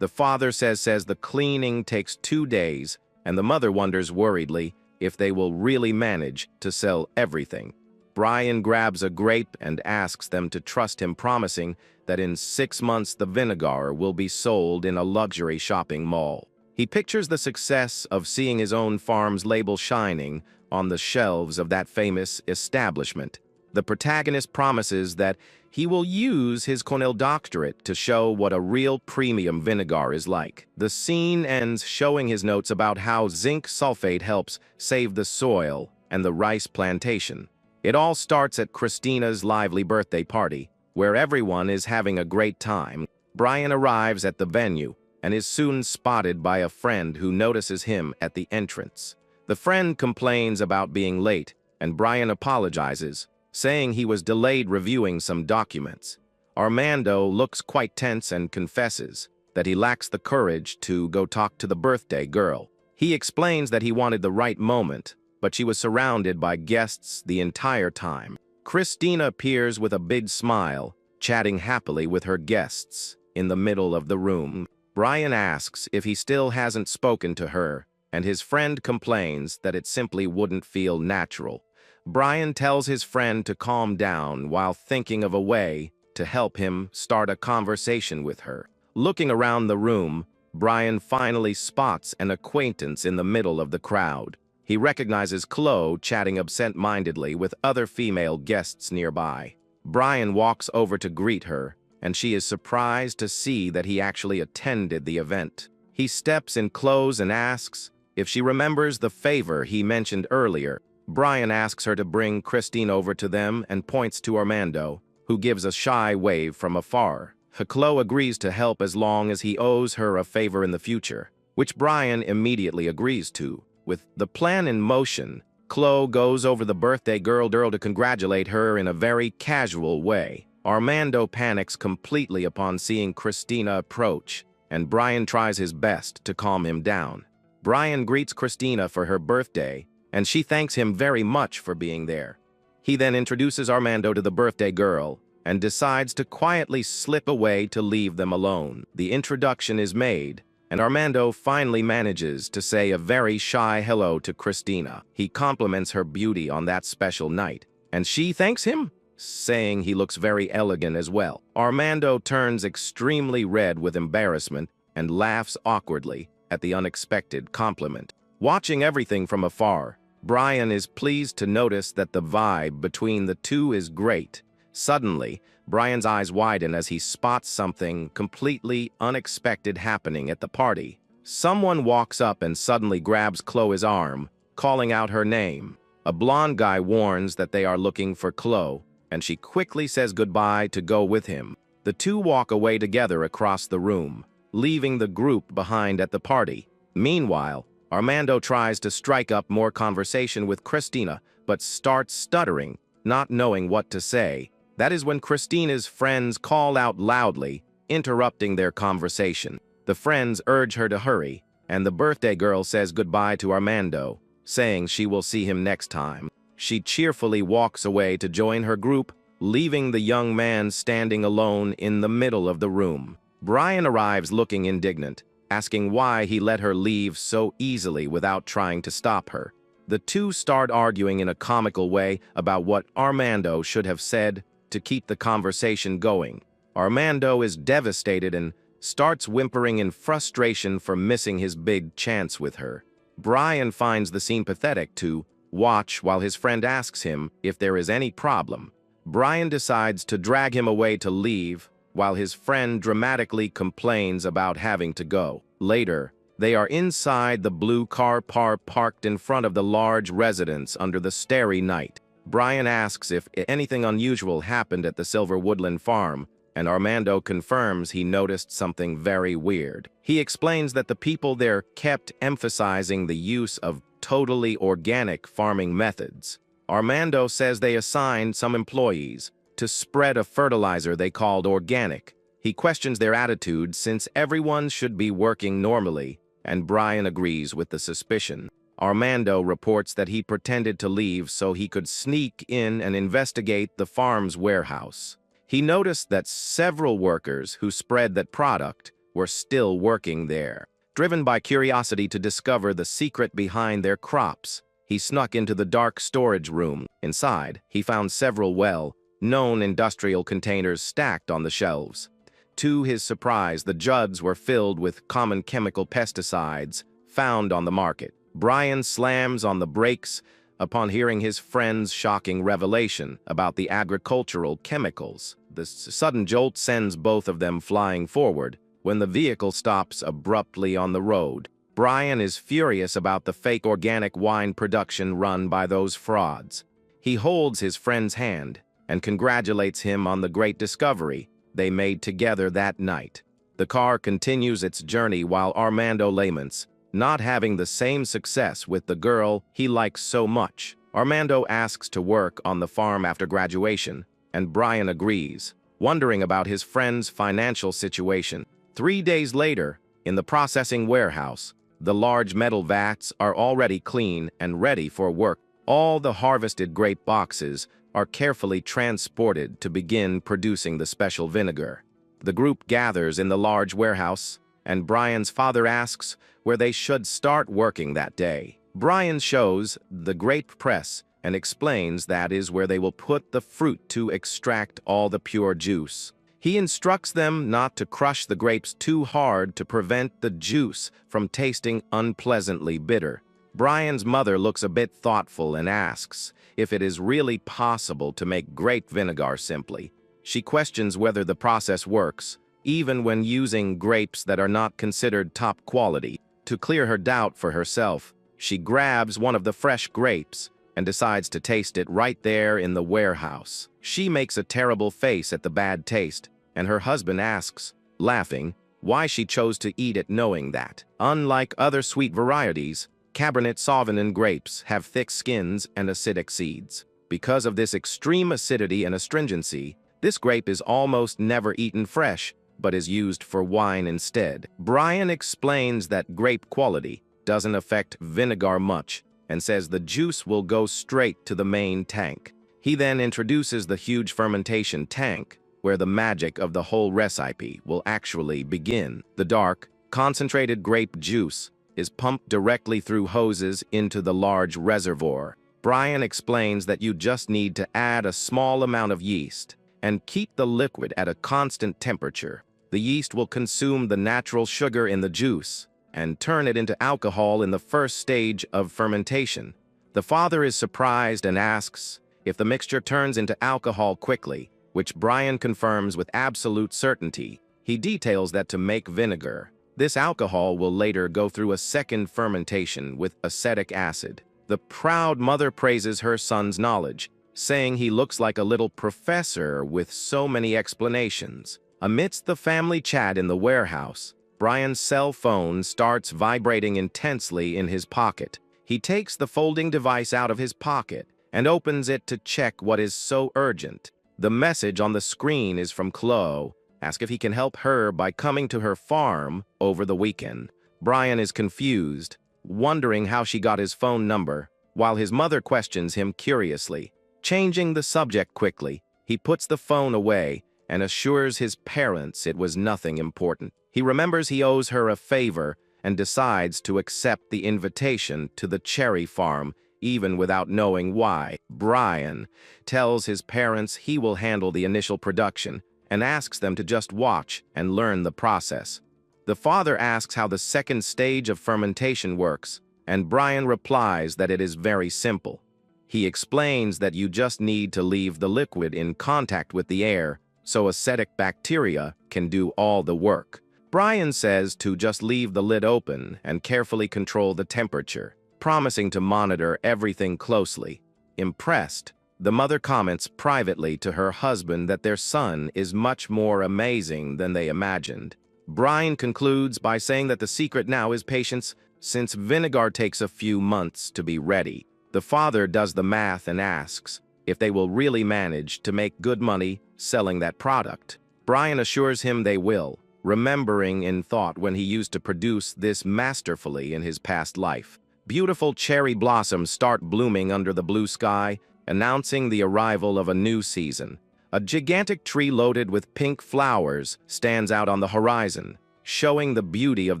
The father says the cleaning takes 2 days, and the mother wonders worriedly if they will really manage to sell everything. Brian grabs a grape and asks them to trust him, promising that in 6 months the vinegar will be sold in a luxury shopping mall. He pictures the success of seeing his own farm's label shining on the shelves of that famous establishment. The protagonist promises that he will use his Cornell doctorate to show what a real premium vinegar is like. The scene ends showing his notes about how zinc sulfate helps save the soil and the rice plantation. It all starts at Christina's lively birthday party, where everyone is having a great time. Brian arrives at the venue and is soon spotted by a friend who notices him at the entrance. The friend complains about being late, and Brian apologizes, saying he was delayed reviewing some documents. Armando looks quite tense and confesses that he lacks the courage to go talk to the birthday girl. He explains that he wanted the right moment, but she was surrounded by guests the entire time. Christina appears with a big smile, chatting happily with her guests in the middle of the room. Brian asks if he still hasn't spoken to her, and his friend complains that it simply wouldn't feel natural. Brian tells his friend to calm down while thinking of a way to help him start a conversation with her. Looking around the room, Brian finally spots an acquaintance in the middle of the crowd. He recognizes Chloe chatting absent-mindedly with other female guests nearby. Brian walks over to greet her, and she is surprised to see that he actually attended the event. He steps in close and asks if she remembers the favor he mentioned earlier. Brian asks her to bring Christine over to them and points to Armando, who gives a shy wave from afar. Chloe agrees to help as long as he owes her a favor in the future, which Brian immediately agrees to. With the plan in motion, Chloe goes over the birthday girl to congratulate her in a very casual way. Armando panics completely upon seeing Christina approach, and Brian tries his best to calm him down. Brian greets Christina for her birthday, and she thanks him very much for being there. He then introduces Armando to the birthday girl, and decides to quietly slip away to leave them alone. The introduction is made, and Armando finally manages to say a very shy hello to Christina. He compliments her beauty on that special night, and she thanks him, saying he looks very elegant as well. Armando turns extremely red with embarrassment and laughs awkwardly at the unexpected compliment. Watching everything from afar, Brian is pleased to notice that the vibe between the two is great. Suddenly, Brian's eyes widen as he spots something completely unexpected happening at the party. Someone walks up and suddenly grabs Chloe's arm, calling out her name. A blonde guy warns that they are looking for Chloe, and she quickly says goodbye to go with him. The two walk away together across the room, leaving the group behind at the party. Meanwhile, Armando tries to strike up more conversation with Christina, but starts stuttering, not knowing what to say. That is when Christina's friends call out loudly, interrupting their conversation. The friends urge her to hurry, and the birthday girl says goodbye to Armando, saying she will see him next time. She cheerfully walks away to join her group, leaving the young man standing alone in the middle of the room. Brian arrives looking indignant, asking why he let her leave so easily without trying to stop her. The two start arguing in a comical way about what Armando should have said to keep the conversation going. Armando is devastated and starts whimpering in frustration for missing his big chance with her. Brian finds the scene pathetic to watch while his friend asks him if there is any problem. Brian decides to drag him away to leave, while his friend dramatically complains about having to go. Later, they are inside the blue car parked in front of the large residence under the starry night. Brian asks if anything unusual happened at the Silver Woodland farm, and Armando confirms he noticed something very weird. He explains that the people there kept emphasizing the use of totally organic farming methods. Armando says they assigned some employees to spread a fertilizer they called organic. He questions their attitude since everyone should be working normally, and Brian agrees with the suspicion. Armando reports that he pretended to leave so he could sneak in and investigate the farm's warehouse. He noticed that several workers who spread that product were still working there. Driven by curiosity to discover the secret behind their crops, he snuck into the dark storage room. Inside, he found several well-known industrial containers stacked on the shelves. To his surprise, the jugs were filled with common chemical pesticides found on the market. Brian slams on the brakes upon hearing his friend's shocking revelation about the agricultural chemicals. The sudden jolt sends both of them flying forward when the vehicle stops abruptly on the road. Brian is furious about the fake organic wine production run by those frauds. He holds his friend's hand and congratulates him on the great discovery they made together that night. The car continues its journey while Armando laments not having the same success with the girl he likes so much. Armando asks to work on the farm after graduation, and Brian agrees, wondering about his friend's financial situation. 3 days later, in the processing warehouse, the large metal vats are already clean and ready for work. All the harvested grape boxes are carefully transported to begin producing the special vinegar. The group gathers in the large warehouse, and Brian's father asks where they should start working that day. Brian shows the grape press and explains that is where they will put the fruit to extract all the pure juice. He instructs them not to crush the grapes too hard to prevent the juice from tasting unpleasantly bitter. Brian's mother looks a bit thoughtful and asks if it is really possible to make grape vinegar simply. She questions whether the process works, even when using grapes that are not considered top quality. To clear her doubt for herself, she grabs one of the fresh grapes and decides to taste it right there in the warehouse. She makes a terrible face at the bad taste, and her husband asks, laughing, why she chose to eat it knowing that. Unlike other sweet varieties, Cabernet Sauvignon grapes have thick skins and acidic seeds. Because of this extreme acidity and astringency, this grape is almost never eaten fresh, but is used for wine instead. Brian explains that grape quality doesn't affect vinegar much and says the juice will go straight to the main tank. He then introduces the huge fermentation tank where the magic of the whole recipe will actually begin. The dark, concentrated grape juice is pumped directly through hoses into the large reservoir. Brian explains that you just need to add a small amount of yeast and keep the liquid at a constant temperature. The yeast will consume the natural sugar in the juice and turn it into alcohol in the first stage of fermentation. The father is surprised and asks if the mixture turns into alcohol quickly, which Brian confirms with absolute certainty. He details that to make vinegar, this alcohol will later go through a second fermentation with acetic acid. The proud mother praises her son's knowledge, saying he looks like a little professor with so many explanations. Amidst the family chat in the warehouse, Brian's cell phone starts vibrating intensely in his pocket. He takes the folding device out of his pocket and opens it to check what is so urgent. The message on the screen is from Chloe, asking if he can help her by coming to her farm over the weekend. Brian is confused, wondering how she got his phone number, while his mother questions him curiously. Changing the subject quickly, he puts the phone away and assures his parents it was nothing important. He remembers he owes her a favor and decides to accept the invitation to the cherry farm, even without knowing why. Brian tells his parents he will handle the initial production and asks them to just watch and learn the process. The father asks how the second stage of fermentation works, and Brian replies that it is very simple. He explains that you just need to leave the liquid in contact with the air so acetic bacteria can do all the work. Brian says to just leave the lid open and carefully control the temperature, promising to monitor everything closely. Impressed, the mother comments privately to her husband that their son is much more amazing than they imagined. Brian concludes by saying that the secret now is patience, since vinegar takes a few months to be ready. The father does the math and asks if they will really manage to make good money selling that product. Brian assures him they will, remembering in thought when he used to produce this masterfully in his past life. Beautiful cherry blossoms start blooming under the blue sky, announcing the arrival of a new season. A gigantic tree loaded with pink flowers stands out on the horizon, showing the beauty of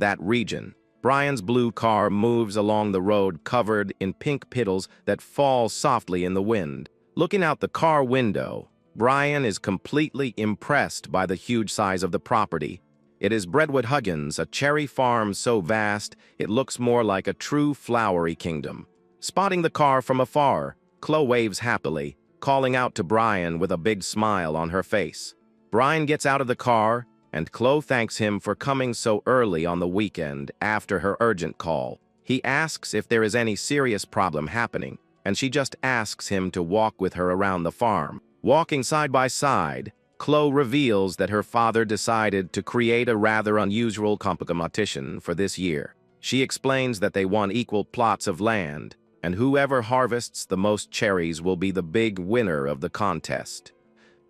that region. Brian's blue car moves along the road covered in pink petals that fall softly in the wind. Looking out the car window, Brian is completely impressed by the huge size of the property. It is Brentwood Huggins, a cherry farm so vast it looks more like a true flowery kingdom. Spotting the car from afar, Chloe waves happily, calling out to Brian with a big smile on her face. Brian gets out of the car, and Chloe thanks him for coming so early on the weekend after her urgent call. He asks if there is any serious problem happening, and she just asks him to walk with her around the farm. Walking side by side, Chloe reveals that her father decided to create a rather unusual competition for this year. She explains that they want equal plots of land, and whoever harvests the most cherries will be the big winner of the contest.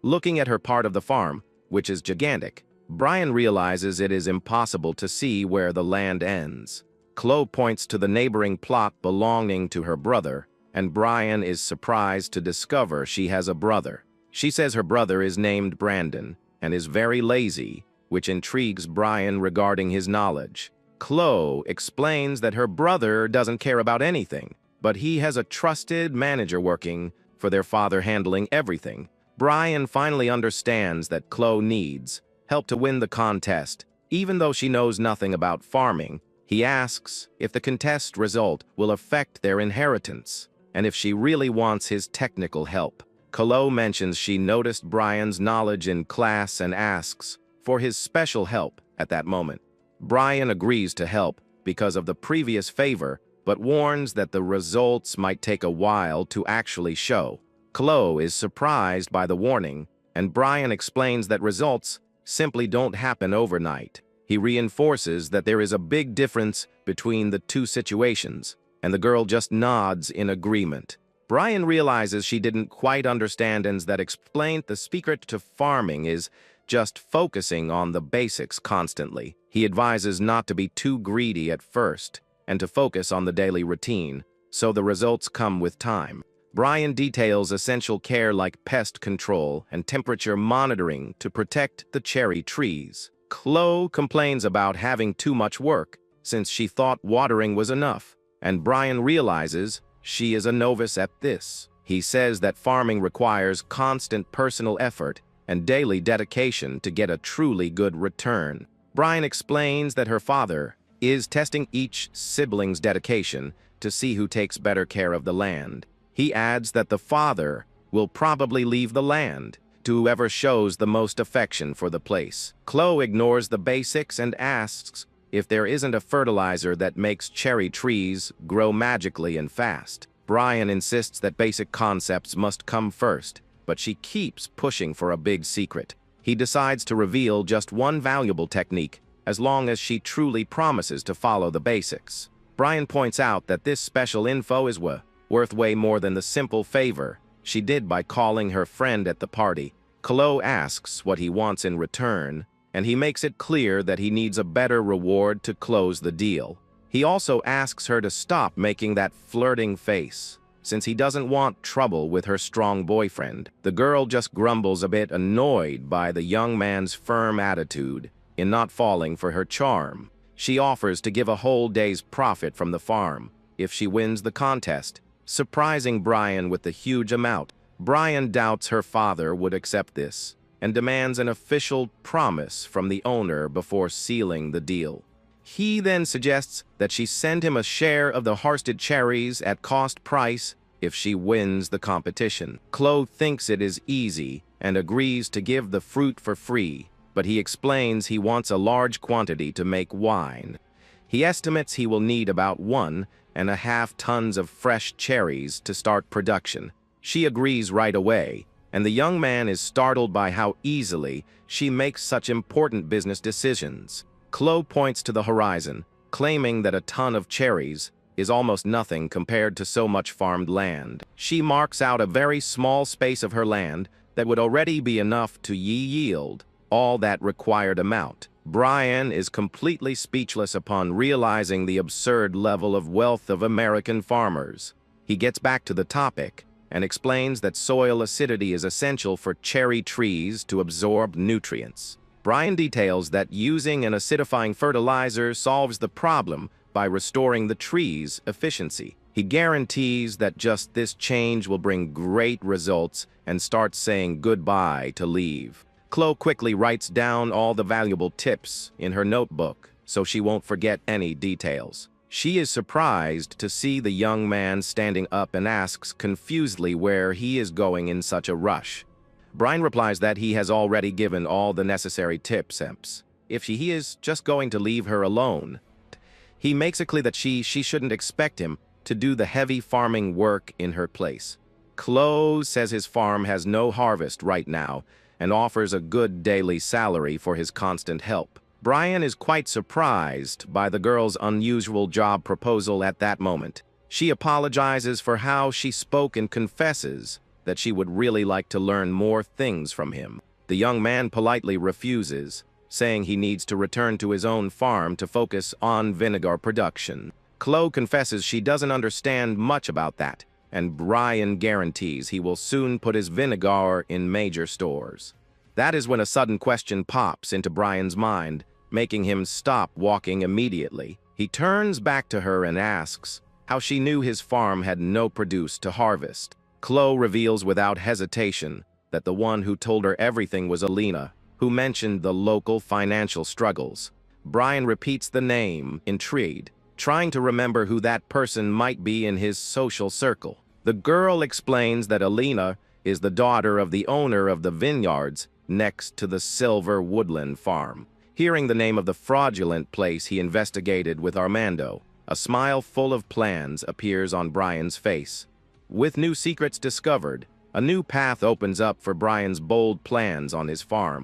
Looking at her part of the farm, which is gigantic, Brian realizes it is impossible to see where the land ends. Chloe points to the neighboring plot belonging to her brother, and Brian is surprised to discover she has a brother. She says her brother is named Brandon and is very lazy, which intrigues Brian regarding his knowledge. Chloe explains that her brother doesn't care about anything, but he has a trusted manager working for their father handling everything. Brian finally understands that Chloe needs help to win the contest. Even though she knows nothing about farming, he asks if the contest result will affect their inheritance, and if she really wants his technical help. Chloe mentions she noticed Brian's knowledge in class and asks for his special help at that moment. Brian agrees to help because of the previous favor, but warns that the results might take a while to actually show. Chloe is surprised by the warning, and Brian explains that results simply don't happen overnight. He reinforces that there is a big difference between the two situations, and the girl just nods in agreement. Brian realizes she didn't quite understand and that explained the secret to farming is just focusing on the basics constantly. He advises not to be too greedy at first and to focus on the daily routine, so the results come with time. Brian details essential care like pest control and temperature monitoring to protect the cherry trees. Chloe complains about having too much work, since she thought watering was enough, and Brian realizes she is a novice at this. He says that farming requires constant personal effort and daily dedication to get a truly good return. Brian explains that her father is testing each sibling's dedication to see who takes better care of the land. He adds that the father will probably leave the land to whoever shows the most affection for the place. Chloe ignores the basics and asks if there isn't a fertilizer that makes cherry trees grow magically and fast. Brian insists that basic concepts must come first, but she keeps pushing for a big secret. He decides to reveal just one valuable technique, as long as she truly promises to follow the basics. Brian points out that this special info is worth way more than the simple favor she did by calling her friend at the party. Chloe asks what he wants in return, and he makes it clear that he needs a better reward to close the deal. He also asks her to stop making that flirting face, since he doesn't want trouble with her strong boyfriend. The girl just grumbles a bit, annoyed by the young man's firm attitude in not falling for her charm. She offers to give a whole day's profit from the farm if she wins the contest, surprising Brian with the huge amount. Brian doubts her father would accept this and demands an official promise from the owner before sealing the deal. He then suggests that she send him a share of the harvested cherries at cost price if she wins the competition. Chloe thinks it is easy and agrees to give the fruit for free, but he explains he wants a large quantity to make wine. He estimates he will need about 1.5 tons of fresh cherries to start production. She agrees right away, and the young man is startled by how easily she makes such important business decisions. Chloe points to the horizon, claiming that a ton of cherries is almost nothing compared to so much farmed land. She marks out a very small space of her land that would already be enough to yield all that required amount. Brian is completely speechless upon realizing the absurd level of wealth of American farmers. He gets back to the topic and explains that soil acidity is essential for cherry trees to absorb nutrients. Brian details that using an acidifying fertilizer solves the problem by restoring the tree's efficiency. He guarantees that just this change will bring great results and starts saying goodbye to leave. Chloe quickly writes down all the valuable tips in her notebook so she won't forget any details. She is surprised to see the young man standing up and asks confusedly where he is going in such a rush. Brian replies that he has already given all the necessary tips. If he is just going to leave her alone. He makes it clear that she shouldn't expect him to do the heavy farming work in her place. Chloe says his farm has no harvest right now and offers a good daily salary for his constant help. Brian is quite surprised by the girl's unusual job proposal at that moment. She apologizes for how she spoke and confesses that she would really like to learn more things from him. The young man politely refuses, saying he needs to return to his own farm to focus on vinegar production. Chloe confesses she doesn't understand much about that, and Brian guarantees he will soon put his vinegar in major stores. That is when a sudden question pops into Brian's mind, making him stop walking immediately. He turns back to her and asks how she knew his farm had no produce to harvest. Chloe reveals without hesitation that the one who told her everything was Alina, who mentioned the local financial struggles. Brian repeats the name, intrigued, trying to remember who that person might be in his social circle. The girl explains that Alina is the daughter of the owner of the vineyards next to the Silver Woodland farm. Hearing the name of the fraudulent place he investigated with Armando, a smile full of plans appears on Brian's face. With new secrets discovered, a new path opens up for Brian's bold plans on his farm.